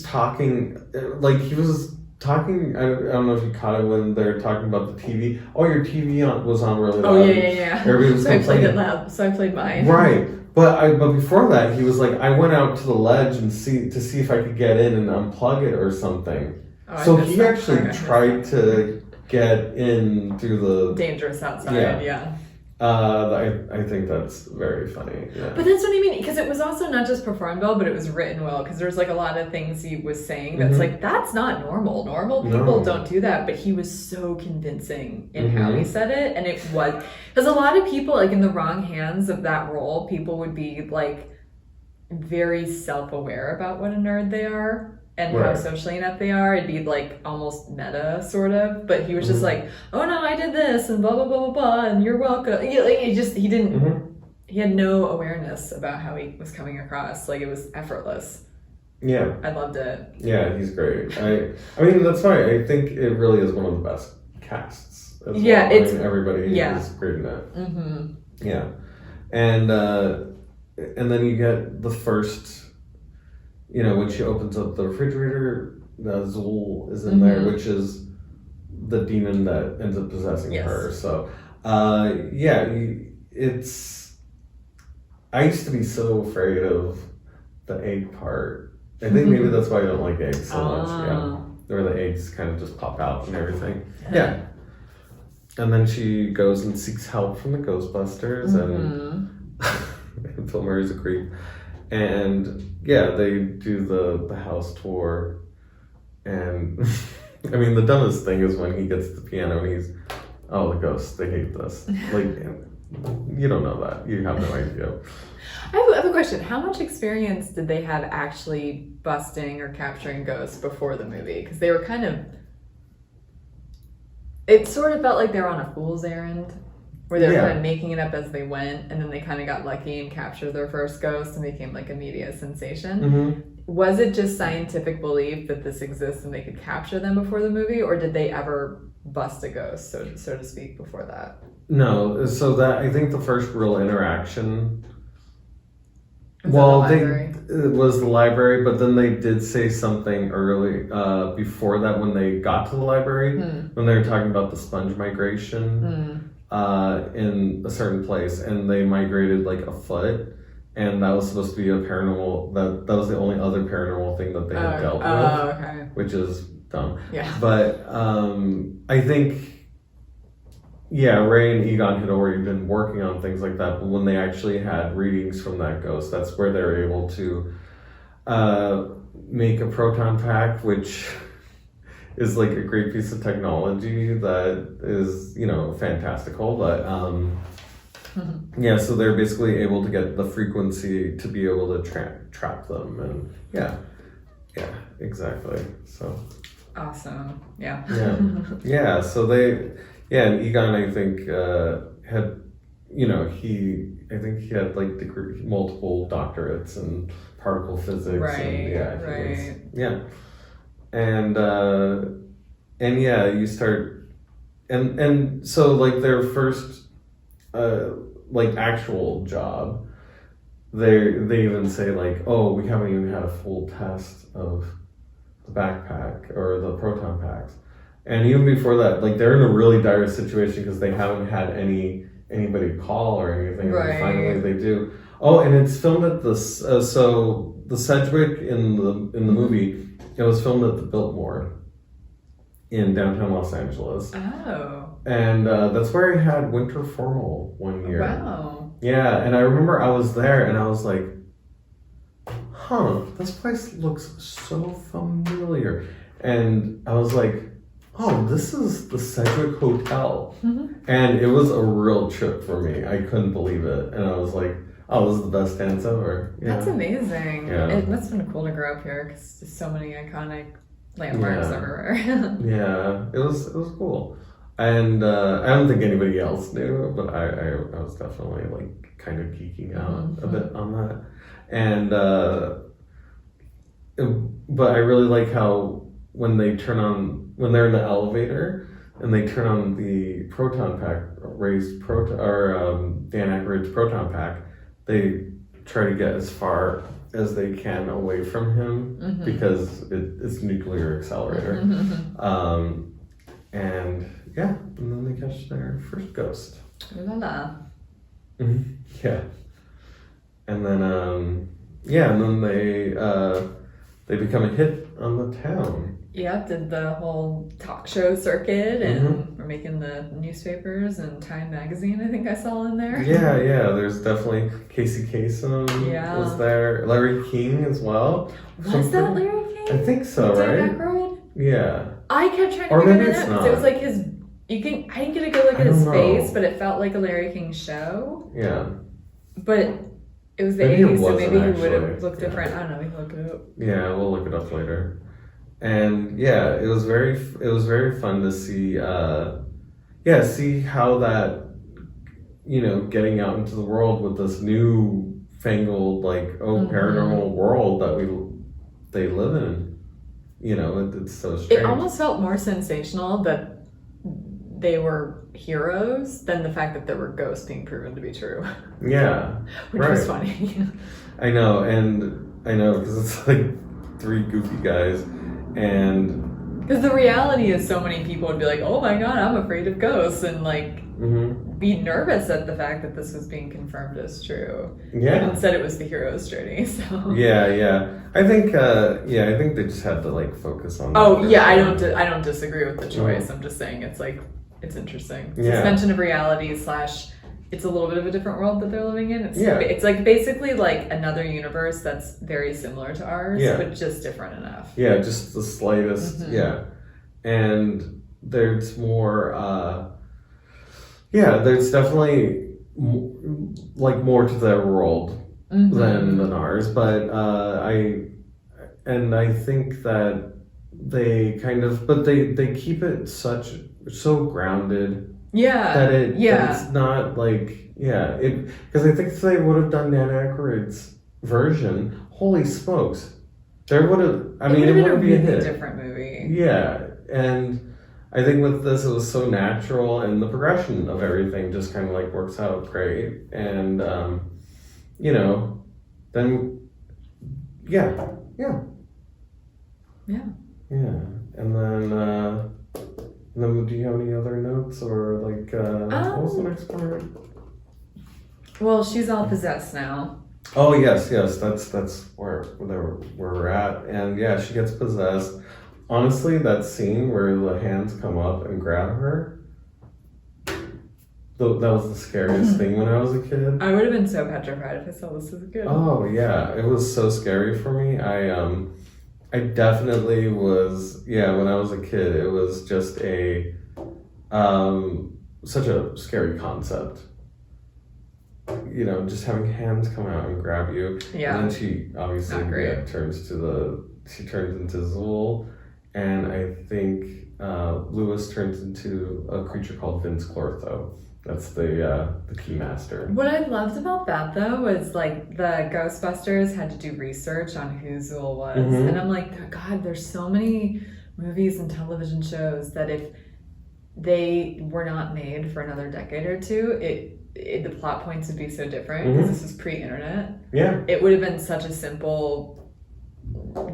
talking, like, he was talking. I don't know if you caught it when they're talking about the TV. Oh, your TV was on really loud. Oh yeah. Everybody was so I played it loud. So I played mine. Right. But before that, he was like, I went out to the ledge and see if I could get in and unplug it or something. Oh, so he actually tried to get in through the dangerous outside. Yeah. I think that's very funny. Yeah. But that's what I mean, because it was also not just performed well, but it was written well. Because there's, like, a lot of things he was saying that's like, that's not normal. Normal people don't do that. But he was so convincing in how he said it, and it was, because a lot of people, like, in the wrong hands of that role, people would be, like, very self-aware about what a nerd they are. And how socially inept they are. It'd be, like, almost meta, sort of. But he was just like, oh no, I did this, and blah, blah, blah, blah, blah, and you're welcome. He didn't, he had no awareness about how he was coming across. Like, it was effortless. Yeah. I loved it. Yeah, he's great. I mean, that's why I think it really is one of the best casts. As well. It's... I mean, everybody is great in it. Yeah. And then you get the first... You know, when she opens up the refrigerator, Zool is in there, which is the demon that ends up possessing her. So, it's... I used to be so afraid of the egg part. I think maybe that's why I don't like eggs so much. Yeah, where the eggs kind of just pop out and everything. Yeah. And then she goes and seeks help from the Ghostbusters, and Bill Murray's a creep. And they do the house tour, and I mean, the dumbest thing is when he gets to the piano and he's, oh, the ghosts, they hate this. Like, you don't know that. You have no idea. I have a question. How much experience did they have actually busting or capturing ghosts before the movie? Because they were kind of, it sort of felt like they were on a fool's errand. Where they were kind of making it up as they went, and then they kind of got lucky and captured their first ghost and became, like, a media sensation. Was it just scientific belief that this exists and they could capture them before the movie, or did they ever bust a ghost, so to speak, before that? No, so that, I think the first real interaction... It was the library, but then they did say something early, before that, when they got to the library, when they were talking about the sponge migration... in a certain place, and they migrated like a foot, and that was supposed to be a paranormal, that was the only other paranormal thing that they had dealt with, which is dumb. Yeah. But I think Ray and Egon had already been working on things like that, but when they actually had readings from that ghost, that's where they were able to make a proton pack, which is like a great piece of technology that is, fantastical. But so they're basically able to get the frequency to be able to trap them, and exactly. So awesome. Yeah. So and Egon, I think, had, I think he had like multiple doctorates in particle physics. Right. And you start, and so like their first like actual job, they even say like, oh, we haven't even had a full test of backpack or the proton packs. And even before that, like they're in a really dire situation because they haven't had anybody call or anything. Right. And finally they do. Oh, and it's filmed at this. So the Sedgwick in the movie, it was filmed at the Biltmore in downtown Los Angeles. Oh. And that's where I had winter formal one year. Wow. Yeah, and I remember I was there and I was like, huh, this place looks so familiar. And I was like, oh, this is the Sedgwick Hotel. And it was a real trip for me. I couldn't believe it. And I was like, oh, this is the best dance ever. Yeah. That's amazing. Yeah. It must have been cool to grow up here because there's so many iconic landmarks everywhere. Yeah, it was cool. And I don't think anybody else knew, but I was definitely like kind of geeking out a bit on that. And but I really like how when they're in the elevator and they turn on the proton pack, Dan Aykroyd's proton pack, they try to get as far as they can away from him because it's nuclear accelerator. And yeah, and then they catch their first ghost. La la. Yeah. And then they become a hit on the town. Yep, did the whole talk show circuit and we're making the newspapers and Time magazine, I think I saw in there. Yeah, there's definitely Casey Kasem was there. Larry King as well. Was that Larry King? I think so, right? Dan Aykroyd? Yeah. I kept trying to figure that out because it was like his. I didn't get a good look at his face, but it felt like a Larry King show. Yeah. But it was the Maybe 80s, so maybe he actually. would have looked different. I don't know. We can look it up. Yeah, we'll look it up later. And yeah, it was very fun to see. See how that, getting out into the world with this new fangled paranormal world that they live in. It's so strange. It almost felt more sensational that they were heroes than the fact that there were ghosts being proven to be true. Yeah, which was funny. I know because it's like three goofy guys, and because the reality is, so many people would be like, "Oh my god, I'm afraid of ghosts," and be nervous at the fact that this was being confirmed as true. Yeah, and instead it was the hero's journey. So yeah. I think they just had to focus on. Oh yeah, I don't disagree with the choice. I'm just saying it's interesting. Suspension of reality / it's a little bit of a different world that they're living in. It's like basically like another universe that's very similar to ours, but just different enough. Yeah, just the slightest. Yeah, and there's more. There's definitely more to their world than ours, but I think that they they keep it so grounded. Yeah. That it's not because I think if they would have done Dan Aykroyd's version, holy smokes, there would have. It would have been a really different movie. Yeah, and I think with this, it was so natural, and the progression of everything just kind of works out great, and then and then do you have any other notes or what was the next part? Well, she's all possessed now. Oh yes, that's where we're at, and she gets possessed. Honestly, that scene where the hands come up and grab her, that was the scariest thing when I was a kid. I would have been so petrified if I saw this as a kid. Oh yeah, it was so scary for me. I definitely was, when I was a kid, it was just such a scary concept. Just having hands come out and grab you. Yeah. And then she obviously turns into Zool, and I think Lewis turns into a creature called Vince Clortho. That's the key master. What I loved about that though was the Ghostbusters had to do research on who Zool was, and I'm like, God, there's so many movies and television shows that if they were not made for another decade or two, the plot points would be so different because this was pre-internet. Yeah, it would have been such a simple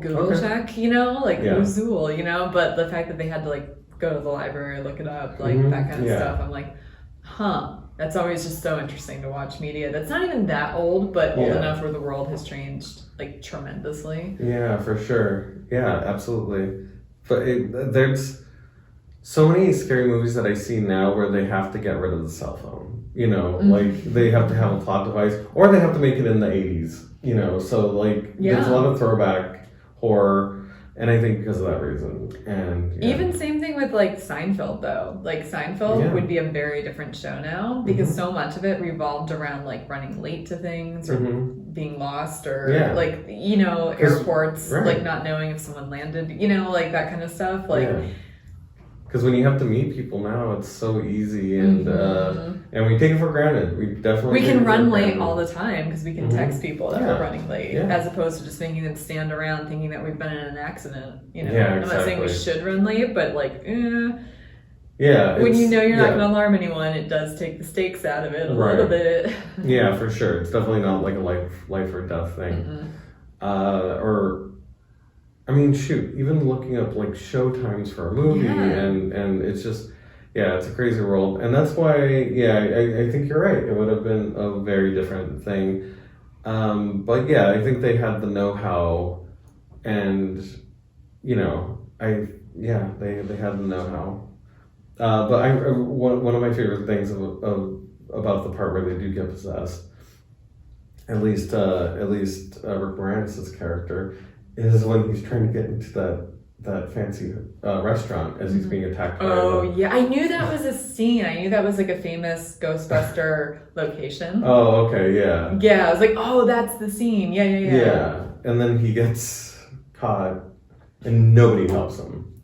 Google check, you know, like who's Zool, you know, but the fact that they had to like go to the library, look it up, like that kind of stuff, I'm like, that's always just so interesting to watch media that's not even that old, but old enough where the world has changed like tremendously. Yeah, for sure. Yeah, absolutely. But there's so many scary movies that I see now where they have to get rid of the cell phone, you know, like they have to have a plot device, or they have to make it in the 80s, you know, so like there's a lot of throwback horror. And I think because of that reason. And even same thing with like Seinfeld though. Like Seinfeld would be a very different show now because so much of it revolved around like running late to things or being lost or like, you know, airports, like not knowing if someone landed, you know, like that kind of stuff. Like because when you have to meet people now, it's so easy and we take it for granted. We can run late all the time because we can text people that we're running late, as opposed to just making them stand around thinking that we've been in an accident. You know, I'm not saying we should run late, but like, when you know you're not going to alarm anyone, it does take the stakes out of it a little bit. Yeah, for sure. It's definitely not like a life or death thing, I mean, shoot, even looking up like show times for a movie and it's just, it's a crazy world. And that's why, I think you're right. It would have been a very different thing. But I think they had the know-how and, you know, they had the know-how. But one of my favorite things about the part where they do get possessed, at least Rick Moranis' character, is when he's trying to get into that fancy restaurant as he's being attacked by I knew that was a scene. I knew that was like a famous Ghostbuster location. Oh, okay, yeah. Yeah, I was like, oh, that's the scene. Yeah. And then he gets caught and nobody helps him.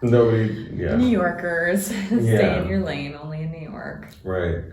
New Yorkers, stay in your lane, only in New York. Right.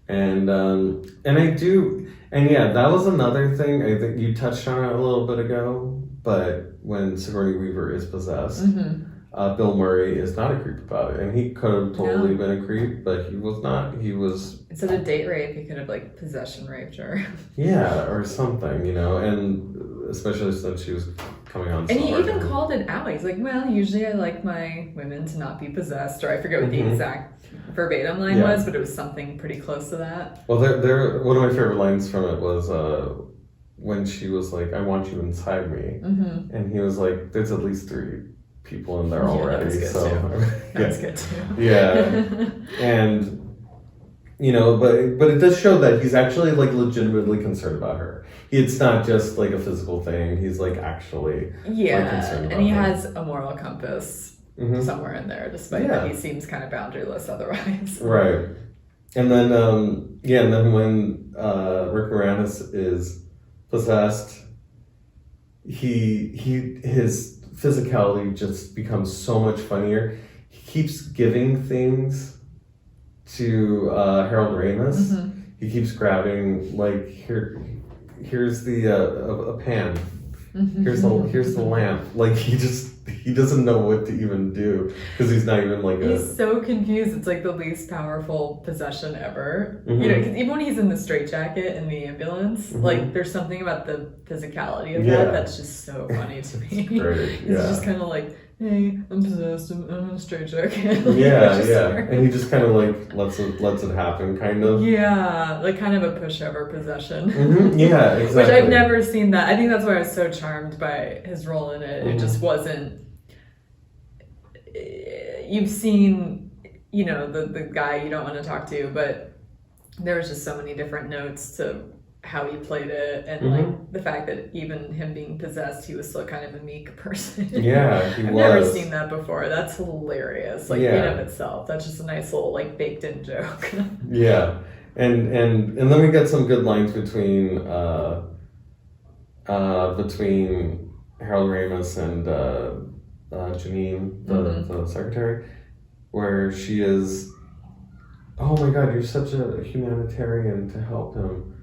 And I do, and that was another thing. I think you touched on it a little bit ago, but when Sigourney Weaver is possessed, Bill Murray is not a creep about it, and he could have totally been a creep, but he was not. He was, instead of date rape, he could have like possession raped her. Or something, you know, and especially since she was coming on. And he even called it out. He's like, well, usually I like my women to not be possessed, or I forget what the exact verbatim line was, but it was something pretty close to that. Well, there one of my favorite lines from it was when she was like, I want you inside me, and he was like, there's at least 3 people in there already. That's good too. And you know, but it does show that he's actually like legitimately concerned about her. It's not just like a physical thing. He's like actually like, concerned about and he her. has a moral compass somewhere in there, despite that he seems kind of boundaryless otherwise. Right. And then and then when Rick Moranis is possessed, his physicality just becomes so much funnier. He keeps giving things to Harold Ramis. He keeps grabbing like here's the a pan. Here's the lamp. Like he doesn't know what to even do because he's not even like he's so confused. It's like the least powerful possession ever. You know, because even when he's in the straitjacket in the ambulance, like there's something about the physicality of that that's just so funny to me. Great. He's just kind of like, hey, I'm possessed. I'm in a straitjacket. And he just kind of like lets it happen, kind of. Yeah, like kind of a pushover possession. Yeah, exactly. Which I've never seen that. I think that's why I was so charmed by his role in it. It just wasn't. You've seen, you know, the guy you don't want to talk to, but there was just so many different notes to how he played it, and like the fact that even him being possessed, he was still kind of a meek person. Yeah, he I've never seen that before. That's hilarious. Like in of itself, that's just a nice little like baked in joke. Yeah, and then we get some good lines between Harold Ramis and Janine, the secretary, where she is, oh my God, you're such a humanitarian to help him.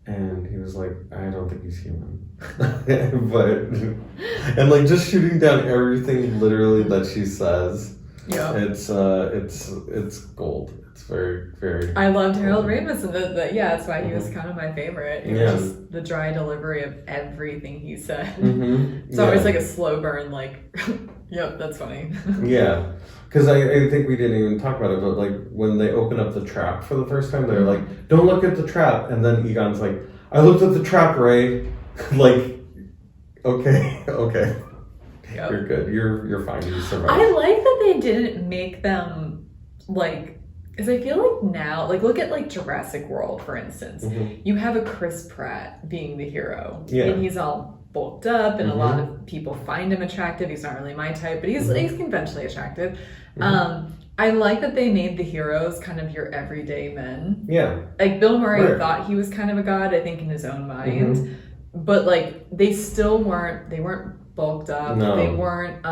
And he was like, I don't think he's human. And like just shooting down everything literally that she says. Yeah. It's gold. It's very, very. I loved Harold Ramis, and that's why he was kind of my favorite. It was just the dry delivery of everything he said. It's always like a slow burn, like, yep, that's funny. Yeah, because I think we didn't even talk about it, but like when they open up the trap for the first time, they're like, "Don't look at the trap," and then Egon's like, "I looked at the trap, Ray." Like, okay. Yep. You're good. You're fine. You survived. I like that they didn't make them like. Because I feel like now, like, look at like Jurassic World, for instance. You have a Chris Pratt being the hero, and he's all bulked up, and a lot of people find him attractive. He's not really my type, but he's conventionally attractive. I like that they made the heroes kind of your everyday men. Yeah, like Bill Murray thought he was kind of a god, I think, in his own mind, but like they still weren't. They weren't bulked up. No. They weren't.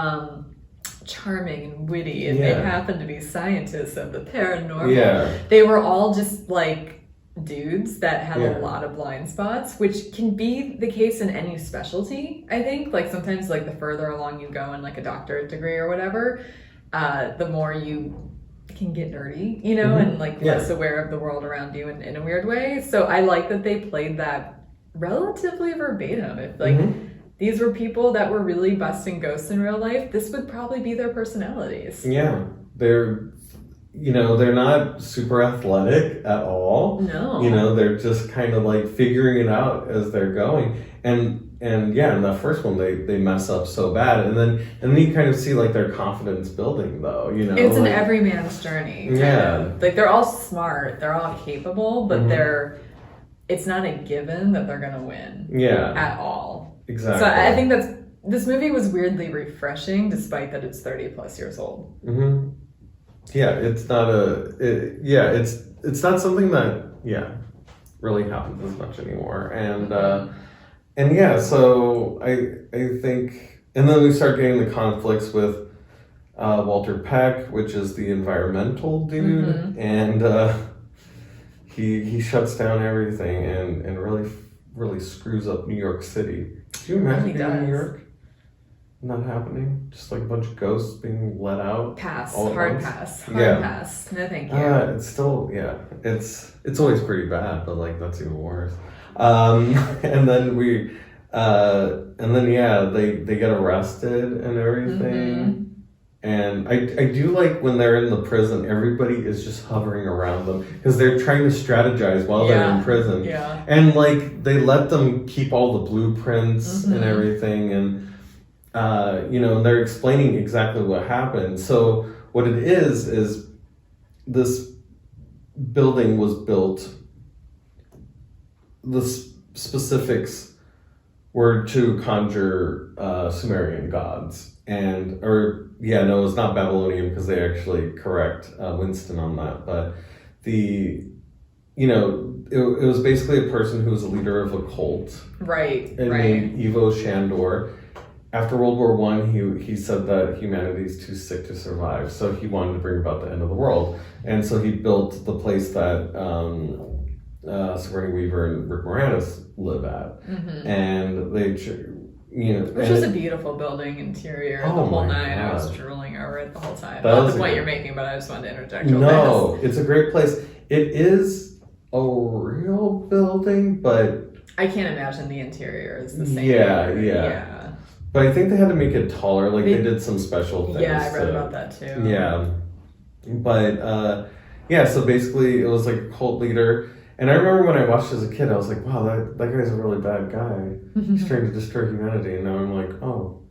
Charming and witty, and they happened to be scientists of the paranormal. They were all just like dudes that had a lot of blind spots, which can be the case in any specialty. I think like sometimes like the further along you go in like a doctorate degree or whatever, the more you can get nerdy, you know, and like less aware of the world around you in a weird way. So I like that they played that relatively verbatim. If like these were people that were really busting ghosts in real life, this would probably be their personalities. Yeah. They're not super athletic at all. No. They're just kind of like figuring it out as they're going. And in that first one, they mess up so bad. And then you kind of see like their confidence building though, It's an everyman's journey. Yeah. Like they're all smart, they're all capable, but it's not a given that they're going to win. Yeah. At all. Exactly. So I think this movie was weirdly refreshing, despite that it's 30 plus years old. Yeah, it's not it's not something that really happens as much anymore, and so I think, and then we start getting the conflicts with Walter Peck, which is the environmental dude, and he shuts down everything and really screws up New York City. Do you imagine being in New York? Not happening? Just like a bunch of ghosts being let out? Pass. Hard pass. Pass. No thank you. It's still, it's always pretty bad, but like that's even worse. And then they get arrested and everything. And I do like when they're in the prison, everybody is just hovering around them because they're trying to strategize while they're in prison. Yeah. And like they let them keep all the blueprints and everything, and they're explaining exactly what happened. So what it is this building was built. The specifics were to conjure Sumerian gods. It was not Babylonian because they actually correct Winston on that. But it was basically a person who was a leader of a cult. Right. Named Ivo Shandor. After World War I, he said that humanity is too sick to survive. So he wanted to bring about the end of the world. And so he built the place that Sigourney Weaver and Rick Moranis live at. And they... which was a beautiful building interior the whole night. God. I was drooling over it the whole time. Not the point you're making, but I just wanted to interject. No, it's a great place. It is a real building, but I can't imagine the interior is the same. Yeah. But I think they had to make it taller. Like they did some special things. Yeah, I read about that too. Yeah, but so basically it was like a cult leader. And I remember when I watched as a kid, I was like, wow, that guy's a really bad guy. He's trying to destroy humanity. And now I'm like, oh,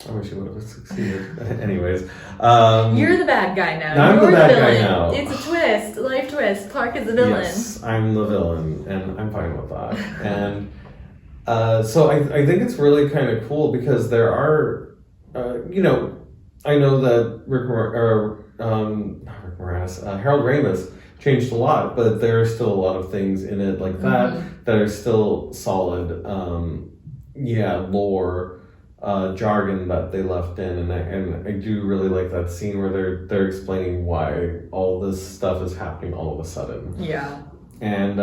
I wish he would have succeeded. Anyways. You're the bad guy now. I'm You're the bad guy now. It's a twist, life twist. Clark is the villain. Yes, I'm the villain, and I'm fine with that. And so I think it's really kind of cool because there are, I know that Harold Ramis changed a lot, but there are still a lot of things in it like that are still solid. Lore, jargon that they left in, and I do really like that scene where they're explaining why all this stuff is happening all of a sudden. Yeah. And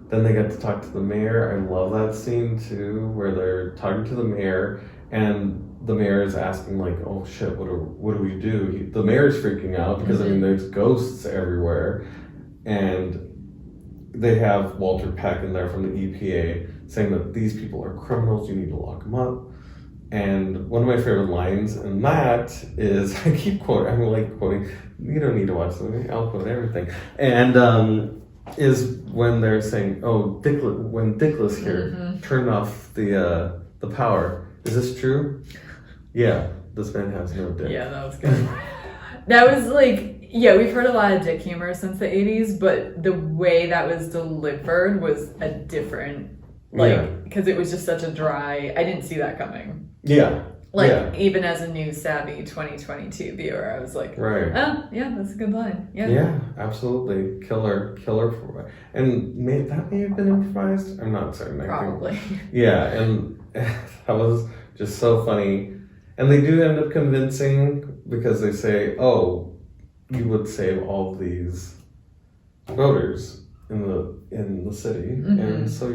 then they get to talk to the mayor. I love that scene too, where they're talking to the mayor, and the mayor is asking like, oh shit, what do we do? The mayor's freaking out because I mean there's ghosts everywhere, and they have Walter Peck in there from the EPA saying that these people are criminals, you need to lock them up. And one of my favorite lines in that is, I'm like quoting, you don't need to watch the movie, I'll quote everything. And is when they're saying, oh, when Dickless here turned off the power. Is this true? Yeah, this man has no dick. Yeah, that was good. That was like, yeah, we've heard a lot of dick humor since the 80s, but the way that was delivered was a different, because it was just such a dry, I didn't see that coming. Yeah. Even as a new savvy 2022 viewer, I was like, right. Oh, yeah, that's a good line. Yeah. Yeah, absolutely. Killer. And that may have been improvised. I'm not certain. Probably. Yeah, and that was just so funny. And they do end up convincing because they say, oh, you would save all these voters in the city. And so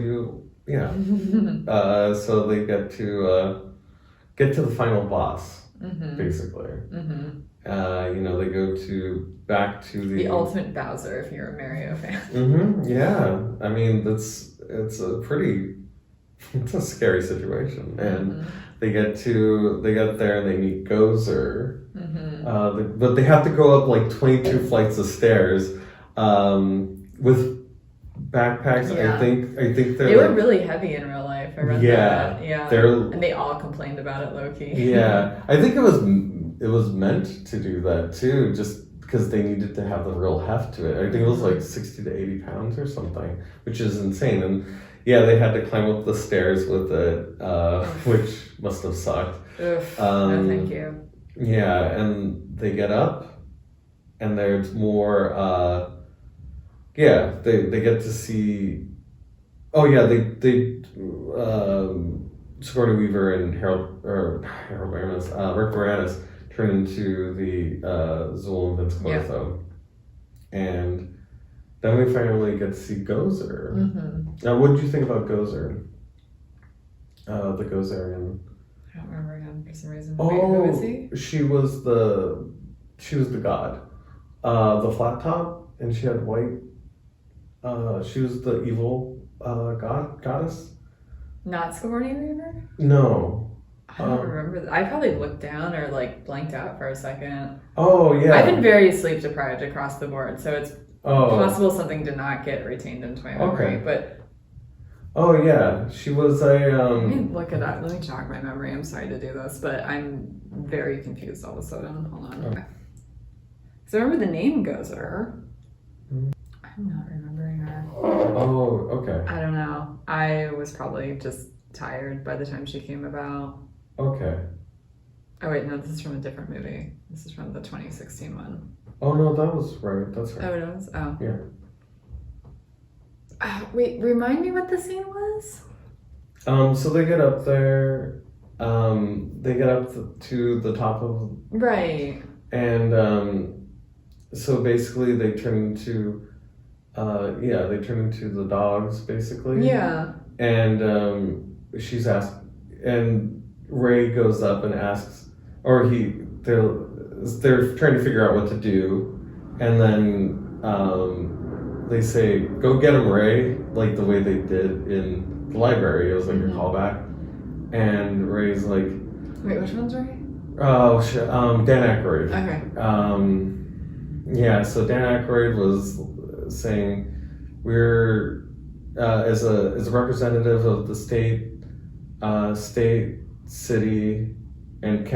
so they get to the final boss, basically. They go back to the ultimate Bowser if you're a Mario fan. Yeah, I mean it's a scary situation, and they get there and they meet Gozer, but they have to go up like 22 flights of stairs with backpacks. Yeah. I think they were really heavy in real life. I read that. Yeah, and they all complained about it low key. Yeah, I think it was meant to do that too, just because they needed to have the real heft to it. I think it was like 60 to 80 pounds or something, which is insane. And yeah, they had to climb up the stairs with it, which must have sucked. Oof, no thank you. Yeah, and they get up, and there's more. They get to see. Oh yeah, they Sigourney Weaver and Rick Moranis turn into the Zool and Vince Clortho. And then we finally get to see Gozer. Now, what did you think about Gozer? The Gozerian. I don't remember him for some reason. Oh, who was he? She was the god. The flat top, and she had white. She was the evil goddess. Not Sigourney Weaver? No. I don't remember. I probably looked down or like blanked out for a second. Oh yeah. I've been very sleep deprived across the board, so it's possible something did not get retained into my memory. But oh yeah, she was a. Let me look it up. Let me jog my memory. I'm sorry to do this, but I'm very confused all of a sudden. Hold on. Okay. So I remember the name Gozer. I'm not remembering her. Oh, okay. I don't know. I was probably just tired by the time she came about. Okay. Oh wait, no, this is from a different movie. This is from the 2016 one. Oh no, that was right. That's right. Oh, it was? Oh. Yeah. Wait, remind me what the scene was? So they get up there. They get up to the top of. Right. And so basically they turn into. They turn into the dogs, basically. Yeah. And she's asked, and Ray goes up and asks, or they're trying to figure out what to do, and then they say, "Go get him, Ray," like the way they did in the library. It was like a callback, and Ray's like, "Wait, which one's Ray?" Oh shit, Dan Aykroyd. Okay. Yeah, so Dan Aykroyd was saying, we're as a representative of the state, city, and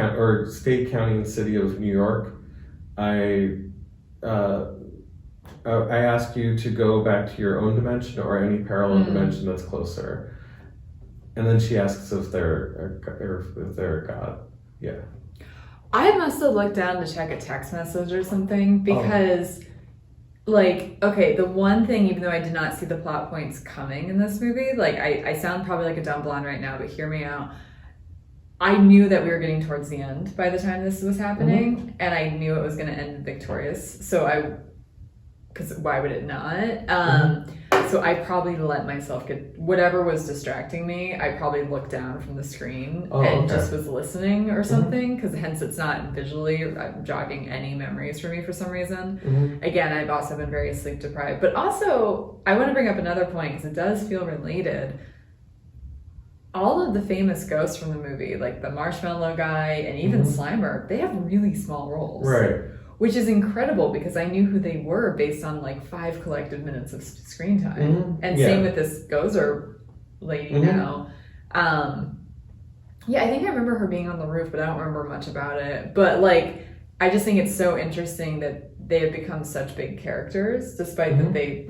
state, county, and city of New York, I ask you to go back to your own dimension or any parallel dimension that's closer. And then she asks if they're a god. Yeah. I must have looked down to check a text message or something because. Like, okay, the one thing, even though I did not see the plot points coming in this movie, like, I sound probably like a dumb blonde right now, but hear me out. I knew that we were getting towards the end by the time this was happening, and I knew it was going to end victorious, because why would it not? So I probably let myself get whatever was distracting me. I probably looked down from the screen and just was listening or something, because hence it's not visually jogging any memories for me for some reason. Again, I've also been very sleep deprived. But also, I want to bring up another point because it does feel related. All of the famous ghosts from the movie, like the marshmallow guy and even Slimer, they have really small roles. Right. Which is incredible because I knew who they were based on like 5 collective minutes of screen time. And same with this Gozer lady now. Yeah, I think I remember her being on the roof, but I don't remember much about it. But like, I just think it's so interesting that they have become such big characters, despite that they...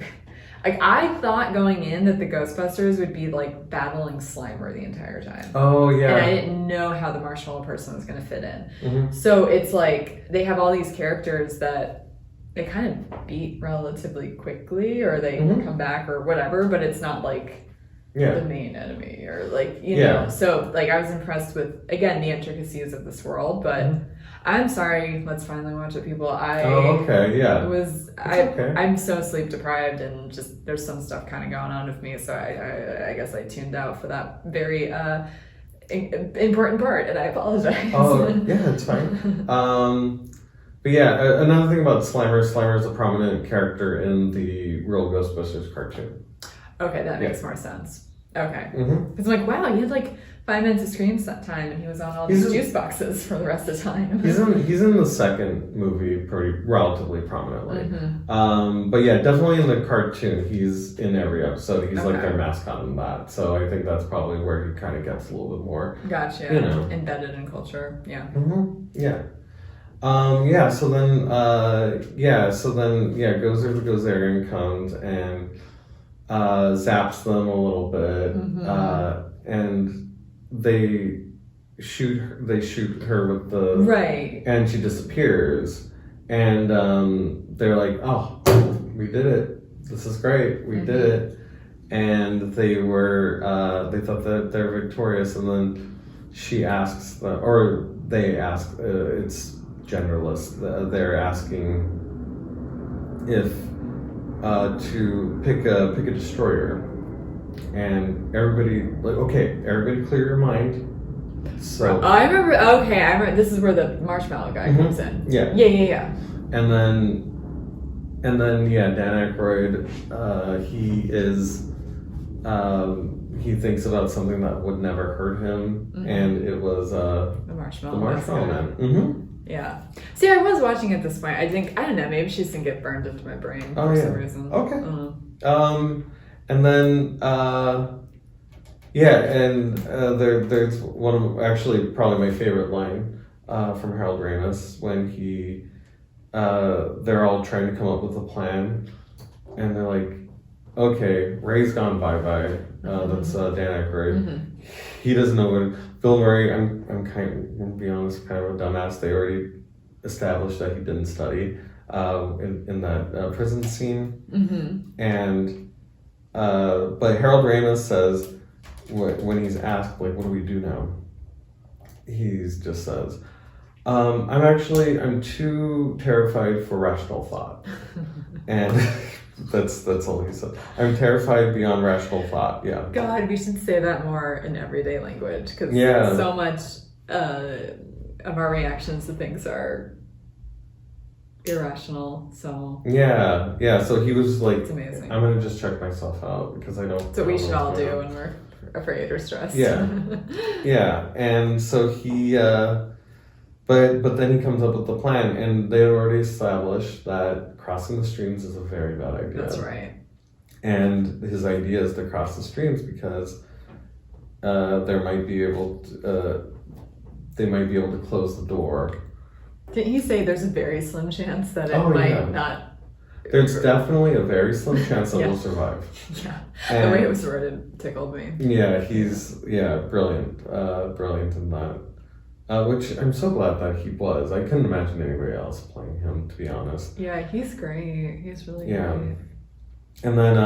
Like, I thought going in that the Ghostbusters would be like battling Slimer the entire time. Oh, yeah. And I didn't know how the marshmallow person was going to fit in. So it's like they have all these characters that they kind of beat relatively quickly, or they come back or whatever, but it's not like the main enemy or like, you know. So like I was impressed with, again, the intricacies of this world, but I'm sorry, let's finally watch it, people. I'm so sleep deprived, and just there's some stuff kind of going on with me, so I guess I tuned out for that very important part, and I apologize. Yeah, it's fine. But yeah, another thing about Slimer is a prominent character in the real Ghostbusters cartoon. Okay, that makes more sense. Okay. Because I'm like, wow, he had like 5 minutes of screen time, and he was on all these juice boxes for the rest of the time. He's in the second movie relatively prominently. But yeah, definitely in the cartoon, he's in every episode. He's like their mascot in that. So I think that's probably where he kind of gets a little bit more. Gotcha. You know, embedded in culture. Yeah. Yeah. So then Gozer the Gozerian comes and zaps them a little bit, and they shoot her with the and she disappears, and they're like, oh, we did it, this is great, we did it, and they thought that they're victorious, and then they ask, it's genderless, they're asking if to pick a destroyer, and everybody clear your mind. So I remember. This is where the marshmallow guy comes in. Yeah. And then Dan Aykroyd, he thinks about something that would never hurt him, and it was the marshmallow man. Yeah. See, I was watching at this point. I don't know, maybe she just didn't get burned into my brain for some reason. Okay. And then, there's one of, actually, probably my favorite line from Harold Ramis when they're all trying to come up with a plan, and they're like, okay, Ray's gone bye-bye. That's Dan Aykroyd. He doesn't know what... Bill Murray, I'm going to be honest, kind of a dumbass. They already established that he didn't study in that prison scene. And but Harold Ramis says, when he's asked, like, what do we do now? He just says, I'm too terrified for rational thought. And that's all he said. I'm terrified beyond rational thought. Yeah. God, we should say that more in everyday language, because so much of our reactions to things are irrational. So So he was like, it's amazing. I'm gonna just check myself out because I don't. So we should all do when we're afraid or stressed. Yeah. And so he. But then he comes up with the plan, and they had already established that crossing the streams is a very bad idea. That's right. And his idea is to cross the streams because they might be able to close the door. Didn't he say there's a very slim chance that it might not? There's definitely a very slim chance that we'll survive. Yeah, and the way it was worded tickled me. Yeah, he's brilliant in that. Which I'm so glad that he was. I couldn't imagine anybody else playing him, to be honest. Yeah, he's great. He's really great. And then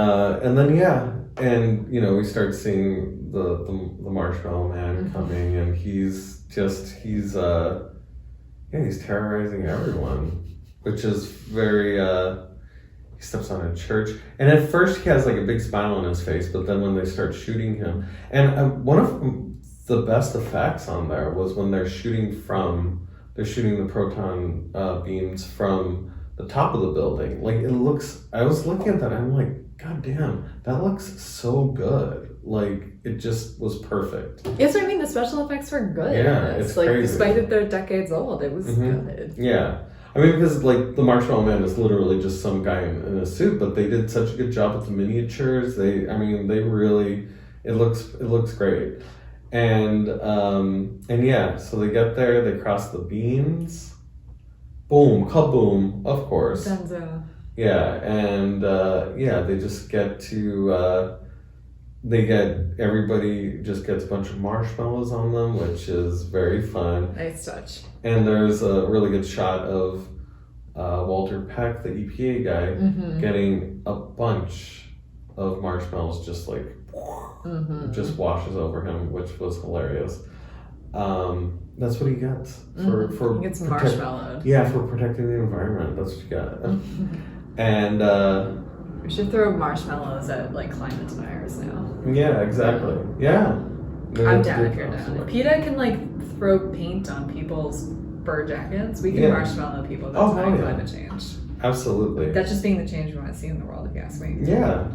we start seeing the Marshmallow Man coming, and he's terrorizing everyone, which is very he steps on a church, and at first he has like a big smile on his face, but then when they start shooting him, and one of the best effects on there was when they're shooting the proton beams from the top of the building. Like it looks, I was looking at that, and I'm like, God damn, that looks so good. Like it just was perfect. Yes, I mean the special effects were good. Yeah, it's like crazy. Despite that they're decades old, it was good. Yeah. I mean, because like the Marshmallow Man is literally just some guy in a suit, but they did such a good job with the miniatures. They really, it looks great. And yeah, so they get there, they cross the beams, boom, kaboom, of course. Dunzo. Yeah, and they just get to everybody just gets a bunch of marshmallows on them, which is very fun. Nice touch. And there's a really good shot of Walter Peck, the EPA guy, getting a bunch of marshmallows just like just washes over him, which was hilarious. That's what he gets for he gets marshmallowed. Yeah, for protecting the environment. That's what you got. And we should throw marshmallows at like climate deniers now. Yeah, exactly. Yeah. I'm down if you're down. If PETA can like throw paint on people's fur jackets, we can marshmallow people that's fighting climate change. Absolutely. That's just being the change we want to see in the world, if you ask me. Yeah.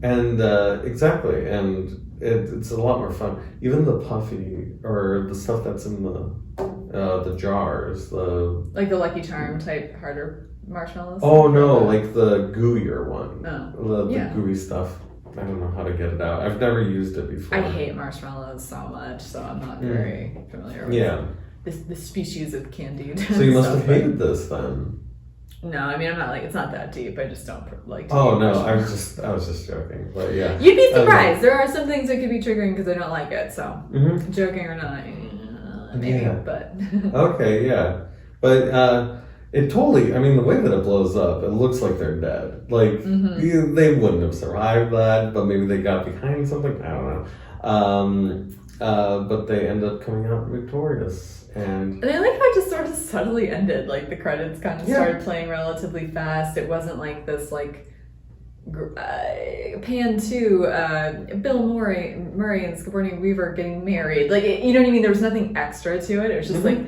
And exactly. And it's a lot more fun. Even the puffy or the stuff that's in the jars, like the Lucky Charm type harder marshmallows. Oh no, like the gooier one. Oh. The gooey stuff. I don't know how to get it out. I've never used it before. I hate marshmallows so much, so I'm not very familiar with the species of candied. So you must have hated this then. No, I mean I'm not like it's not that deep. I just don't like. Oh no, I was just joking, but yeah. You'd be surprised. There are some things that could be triggering because I don't like it. So joking or not, maybe. But okay, yeah, but it totally. I mean, the way that it blows up, it looks like they're dead. Like they wouldn't have survived that, but maybe they got behind something. I don't know. But they end up coming out victorious. And I like how it just sort of subtly ended. Like the credits kind of started playing relatively fast. It wasn't like this like pan to Bill Murray and Sigourney Weaver getting married. Like you know what I mean? There was nothing extra to it. It was just like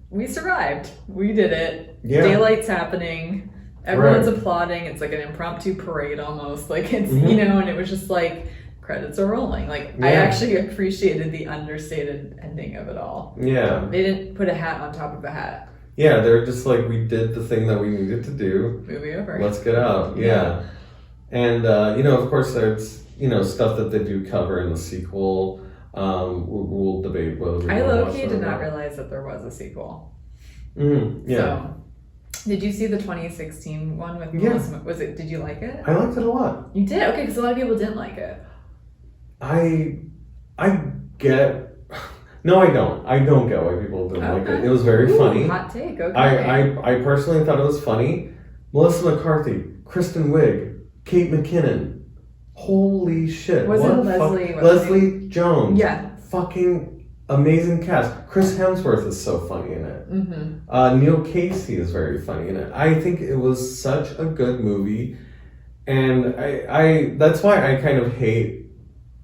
we survived. We did it. Yeah. Daylight's happening. Everyone's applauding. It's like an impromptu parade almost. Like it's you know, and it was just like credits are rolling. Like I actually appreciated the understated ending of it all. Yeah. They didn't put a hat on top of a hat. Yeah, they're just like, we did the thing that we needed to do. Movie over. Let's get out. Yeah. And you know, of course there's, you know, stuff that they do cover in the sequel. We'll debate whether I low-key did not realize that there was a sequel. Yeah. So, did you see the 2016 one with Melissa? Did you like it? I liked it a lot. You did? Okay, because a lot of people didn't like it. I get. No, I don't. I don't get why people didn't like it. It was very funny. Hot take. Okay. I personally thought it was funny. Melissa McCarthy, Kristen Wiig, Kate McKinnon. Holy shit! Was it Leslie? Leslie Jones. Yeah. Fucking amazing cast. Chris Hemsworth is so funny in it. Neil Casey is very funny in it. I think it was such a good movie, and I that's why I kind of hate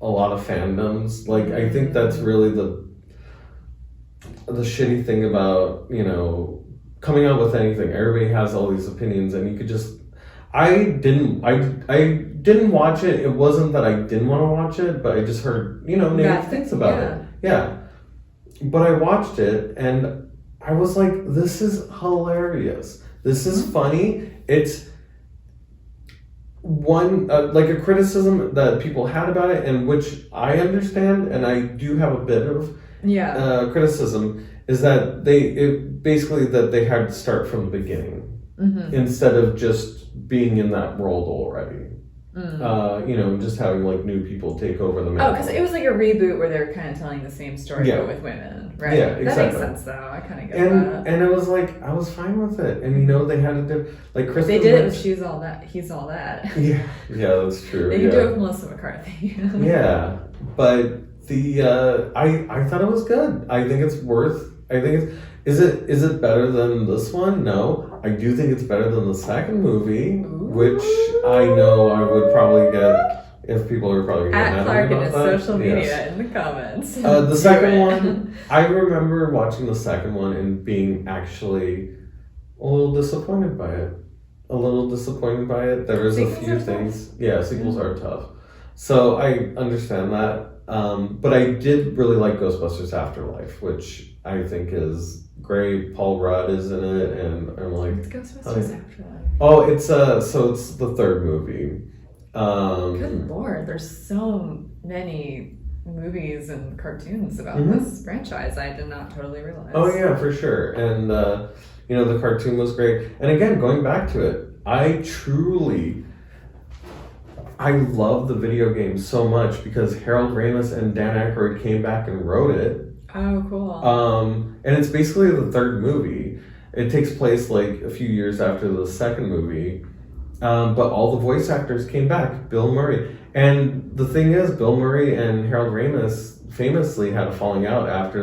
a lot of fandoms. Like I think that's really the shitty thing about, you know, coming out with anything. Everybody has all these opinions, and you could just. I didn't watch it. It wasn't that I didn't want to watch it, but I just heard, you know, negative things about it. Yeah. But I watched it and I was like, this is hilarious. This is funny. It's one, like a criticism that people had about it, and which I understand, and I do have a bit of criticism, is that they had to start from the beginning instead of just being in that world already. You know, just having like new people take over the mantle. Oh, because it was like a reboot where they're kind of telling the same story but with women, right? Yeah, exactly. That makes sense, though. I kind of get that. And it was like, I was fine with it. And you know, they had to do like Kristen. They did it with She's All That, He's All That. Yeah, that's true. They can do it with Melissa McCarthy. Yeah, but the I thought it was good. I think it's worth. I think it's Is it better than this one? No. I do think it's better than the second movie, which I know I would probably get if people are probably getting at Clark about that. Social media in the comments. The second one, I remember watching the second one and being actually a little disappointed by it. There was a few things. Yeah, sequels are tough. So I understand that. But I did really like Ghostbusters Afterlife, which I think is great. Paul Rudd is in it, and I'm like, It's Ghostbusters Afterlife. oh, it's so it's the third movie. Good lord, there's so many movies and cartoons about this franchise. I did not totally realize. Oh yeah, for sure. And the cartoon was great. And again, going back to it, I love the video game so much because Harold Ramis and Dan Aykroyd came back and wrote it. Oh, cool. And it's basically the third movie. It takes place like a few years after the second movie. But all the voice actors came back. Bill Murray. And the thing is, Bill Murray and Harold Ramis famously had a falling out after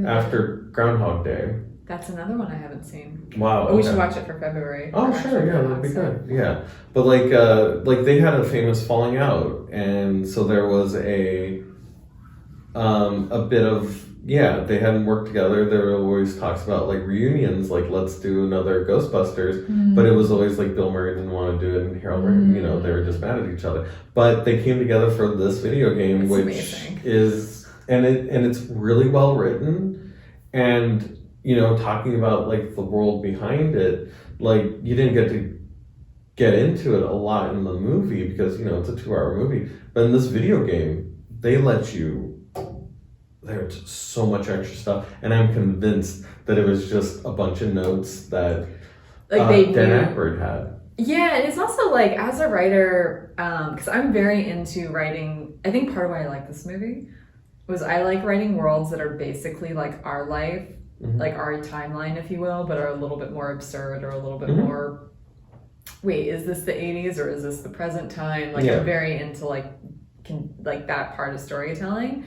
after Groundhog Day. That's another one I haven't seen. Wow. Oh, we should watch it for February. Oh, sure. Yeah, that'd be good. Yeah. But like they had a famous falling out. And so there was a bit of, they hadn't worked together. There were always talks about like reunions, like let's do another Ghostbusters, but it was always like Bill Murray didn't want to do it and Harold Ramis, they were just mad at each other. But they came together for this video game, That's which amazing. is, and it's really well written, and talking about like the world behind it, like you didn't get into it a lot in the movie because it's a 2-hour movie, but in this video game they let you. There's so much extra stuff, and I'm convinced that it was just a bunch of notes that Dan Aykroyd had. Yeah, and it's also like, as a writer, because I'm very into writing, I think part of why I like this movie was I like writing worlds that are basically like our life, like our timeline, if you will, but are a little bit more absurd or a little bit more, wait, is this the 80s or is this the present time? Like I'm very into like that part of storytelling.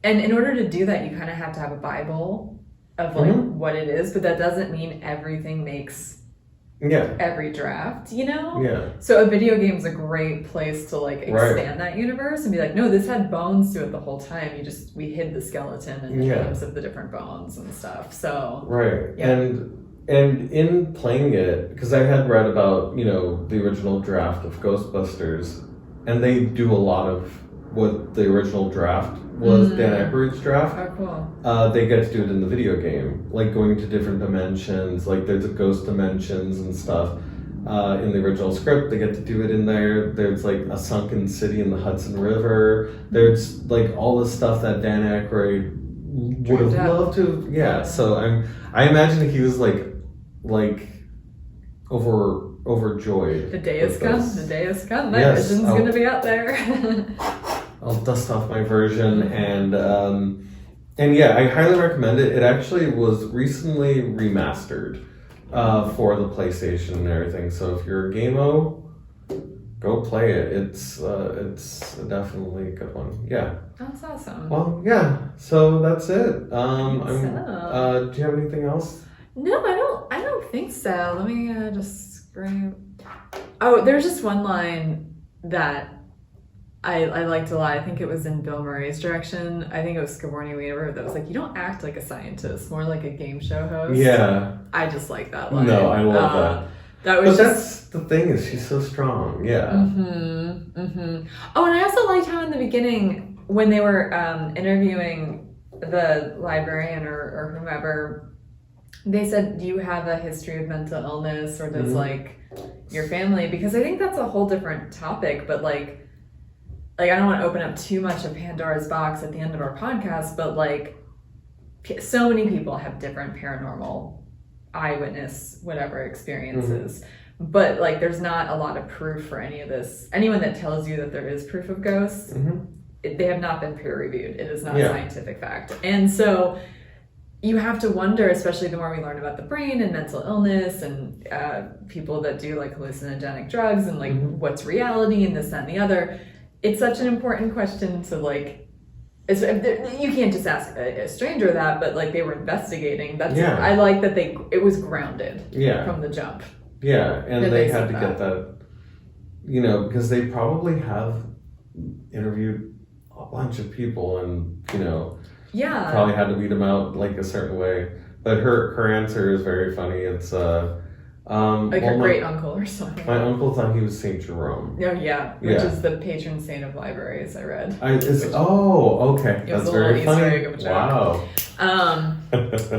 And in order to do that, you kind of have to have a Bible of like what it is, but that doesn't mean everything makes every draft, Yeah. So a video game is a great place to like expand that universe and be like, no, this had bones to it the whole time. We hid the skeleton and the names of the different bones and stuff. So and in playing it, because I had read about the original draft of Ghostbusters, and they do a lot of what the original draft was, Dan Aykroyd's draft. Oh, cool. They get to do it in the video game, like going to different dimensions, like there's a ghost dimensions and stuff. In the original script, they get to do it in there. There's like a sunken city in the Hudson River. There's like all the stuff that Dan Aykroyd would have loved to. Yeah, so I imagine he was like overjoyed. The day has come. The day has come. My vision's going to be out there. I'll dust off my version, and I highly recommend it. It actually was recently remastered for the PlayStation and everything. So if you're a game-o, go play it. It's definitely a good one. Yeah. That's awesome. Well, yeah. So that's it. Do you have anything else? No, I don't think so. Let me just scream. Oh, there's just one line that I liked a lot. I think it was in Bill Murray's direction. I think it was Sigourney Weaver that was like, you don't act like a scientist, more like a game show host. Yeah. I just like that line. No, I love that. That was that's the thing, is she's so strong. Yeah. Oh, and I also liked how in the beginning, when they were interviewing the librarian or whomever, they said, do you have a history of mental illness, or does like your family? Because I think that's a whole different topic, but like I don't want to open up too much of Pandora's box at the end of our podcast, but like so many people have different paranormal eyewitness whatever experiences, but like there's not a lot of proof for any of this. Anyone that tells you that there is proof of ghosts, they have not been peer reviewed. It is not a scientific fact. And so you have to wonder, especially the more we learn about the brain and mental illness and people that do like hallucinogenic drugs and like what's reality and this, that, and the other. It's such an important question to like You can't just ask a stranger that, but like they were investigating. That's I like that it was grounded from the jump. Yeah, and they had to get that, because they probably have interviewed a bunch of people and, probably had to weed them out like a certain way. But her answer is very funny. It's like her great uncle or something. My uncle thought he was Saint Jerome. Oh yeah, which is the patron saint of libraries. I read. Okay, that's very funny. Wow.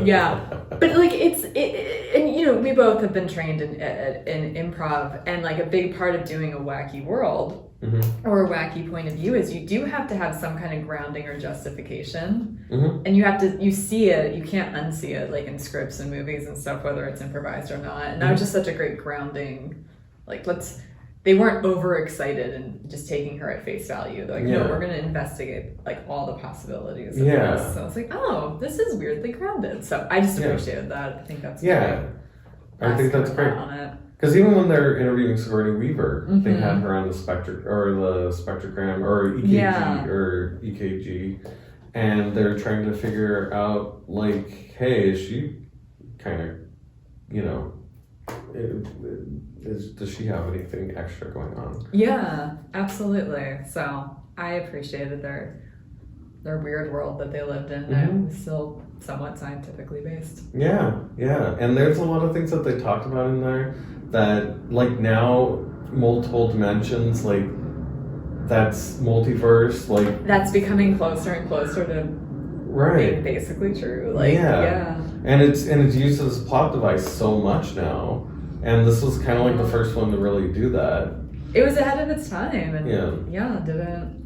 Yeah, but like and we both have been trained in improv, and like a big part of doing a wacky world or a wacky point of view is you do have to have some kind of grounding or justification, and you see it, you can't unsee it, like in scripts and movies and stuff, whether it's improvised or not. And that was just such a great grounding. Like they weren't overexcited and just taking her at face value. They're like, no, we're going to investigate like all the possibilities of this. So I was like, oh, this is weirdly grounded. So I just appreciated that. I think that's great. I think that's great. Because even when they're interviewing Sigourney Weaver, they had her on the spectrogram or EKG or EKG, and they're trying to figure out like, hey, is she kind of, does she have anything extra going on? Yeah, absolutely. So I appreciated their weird world that they lived in that was still somewhat scientifically based. Yeah. And there's a lot of things that they talked about in there that, like, now multiple dimensions, like, that's multiverse, like... That's becoming closer and closer to being basically true. Like, And it's used as a plot device so much now. And this was kind of like the first one to really do that. It was ahead of its time. And didn't...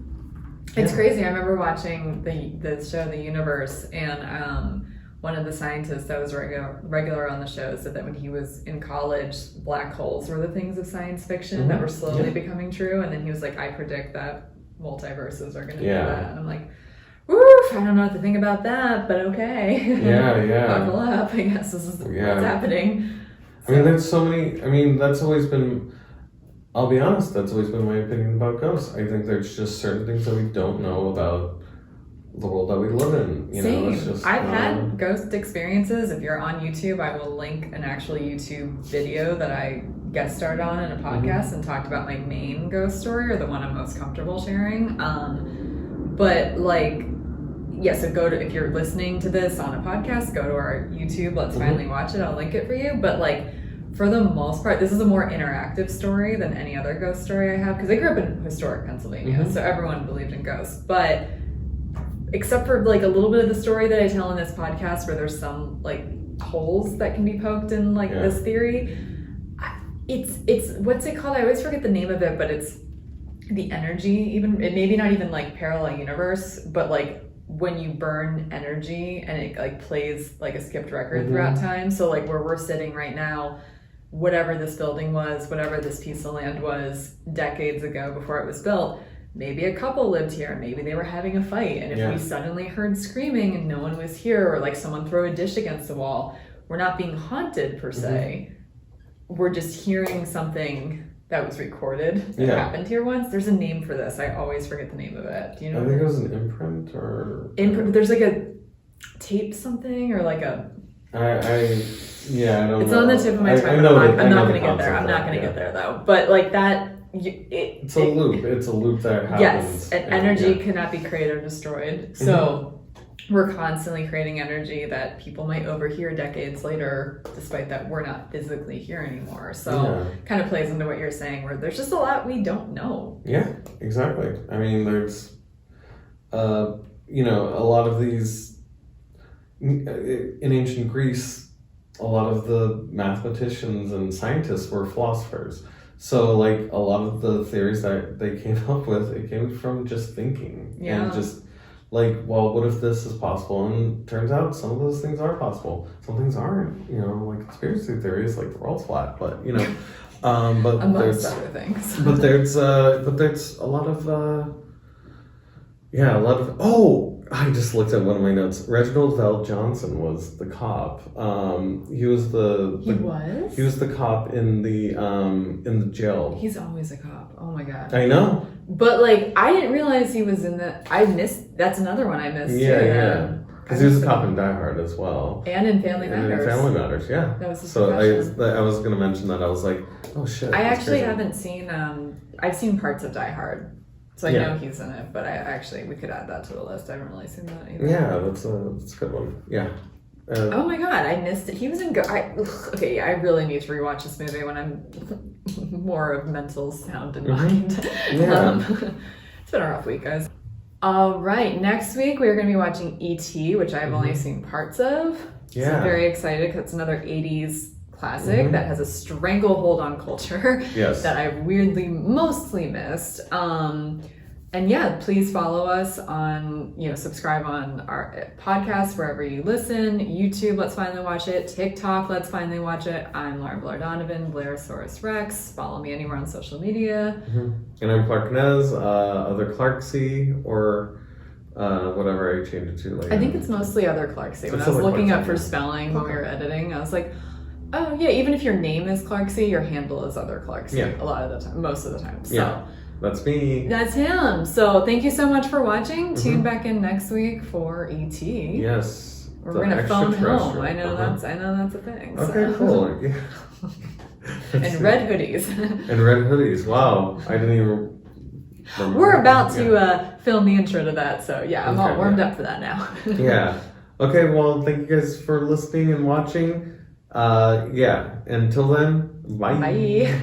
It's crazy. I remember watching the show The Universe, and one of the scientists that was regular on the show said that when he was in college, black holes were the things of science fiction that were slowly becoming true. And then he was like, I predict that multiverses are going to do that. And I'm like, woof, I don't know what to think about that, but okay. Buckle up. I guess this is what's happening. So. I mean, there's so many. I mean, that's always been... I'll be honest, that's always been my opinion about ghosts. I think there's just certain things that we don't know about the world that we live in. Same. It's just, I've had ghost experiences. If you're on YouTube, I will link an actual YouTube video that I guest starred on in a podcast and talked about my main ghost story, or the one I'm most comfortable sharing. But like, so if you're listening to this on a podcast, go to our YouTube. Let's finally watch it. I'll link it for you. But like, for the most part, this is a more interactive story than any other ghost story I have, because I grew up in historic Pennsylvania, so everyone believed in ghosts. But except for like a little bit of the story that I tell in this podcast, where there's some like holes that can be poked in like this theory, it's what's it called? I always forget the name of it, but it's the energy. Even it maybe not even like parallel universe, but like when you burn energy and it like plays like a skipped record throughout time. So like where we're sitting right now, whatever this building was, whatever this piece of land was decades ago before it was built, maybe a couple lived here, maybe they were having a fight, and if we suddenly heard screaming and no one was here, or like someone throw a dish against the wall, we're not being haunted per se, we're just hearing something that was recorded that happened here once. There's a name for this. I always forget the name of it. Do you know? I think it was an imprint or... There's like a tape something, or like a... I don't It's know. On the tip of my tongue. I'm not going to get there. I'm not going to get there though. But like that... It's a loop. It's a loop that happens. Yes, and energy cannot be created or destroyed. So we're constantly creating energy that people might overhear decades later, despite that we're not physically here anymore. So kind of plays into what you're saying, where there's just a lot we don't know. Yeah, exactly. I mean, there's, a lot of these, in ancient Greece, a lot of the mathematicians and scientists were philosophers. So, like, a lot of the theories that they came up with, it came from just thinking. Yeah. And just, like, well, what if this is possible? And turns out some of those things are possible. Some things aren't, like conspiracy theories, like the world's flat, but, but amongst other things. but there's a lot of, I just looked at one of my notes. Reginald Vell Johnson was the cop. He was the cop in the jail. He's always a cop. Oh my god. I know. But like, I didn't realize he was in the. I missed. That's another one I missed. Yeah. Because he was a cop in Die Hard as well. And in Family Matters. And in Family Matters, yeah. That was his so profession. I was going to mention that. I was like, oh shit. I actually haven't seen. I've seen parts of Die Hard. So I know he's in it, but we could add that to the list. I haven't really seen that either. Yeah, that's a good one. Yeah. Oh my god, I missed it. He was in I really need to rewatch this movie when I'm more of mental sound in mind. Yeah. It's been a rough week, guys. All right, next week we are going to be watching E.T., which I've only seen parts of. Yeah. So I'm very excited because it's another 80s classic that has a stranglehold on culture that I weirdly mostly missed. And yeah, please follow us on, subscribe on our podcast wherever you listen. YouTube, Let's Finally Watch It. TikTok, Let's Finally Watch It. I'm Lauren Blair Donovan, Blairsaurus Rex. Follow me anywhere on social media. And I'm Clark Canez, other Clarksy, or whatever I changed it to later. I think it's mostly other Clarksy. When I was looking up for spelling when we were editing, I was like, oh yeah, even if your name is Clarksy, your handle is other Clarksy a lot of the time, most of the time. So that's me. That's him. So thank you so much for watching. Tune back in next week for E.T. Yes. We're gonna phone home. I know that's a thing. Okay, so. cool. Yeah. And red hoodies. And red hoodies. Wow. I didn't even remember. We're about to film the intro to that, so yeah, I'm all warmed up for that now. Yeah. Okay, well, thank you guys for listening and watching. Until then, bye. Bye.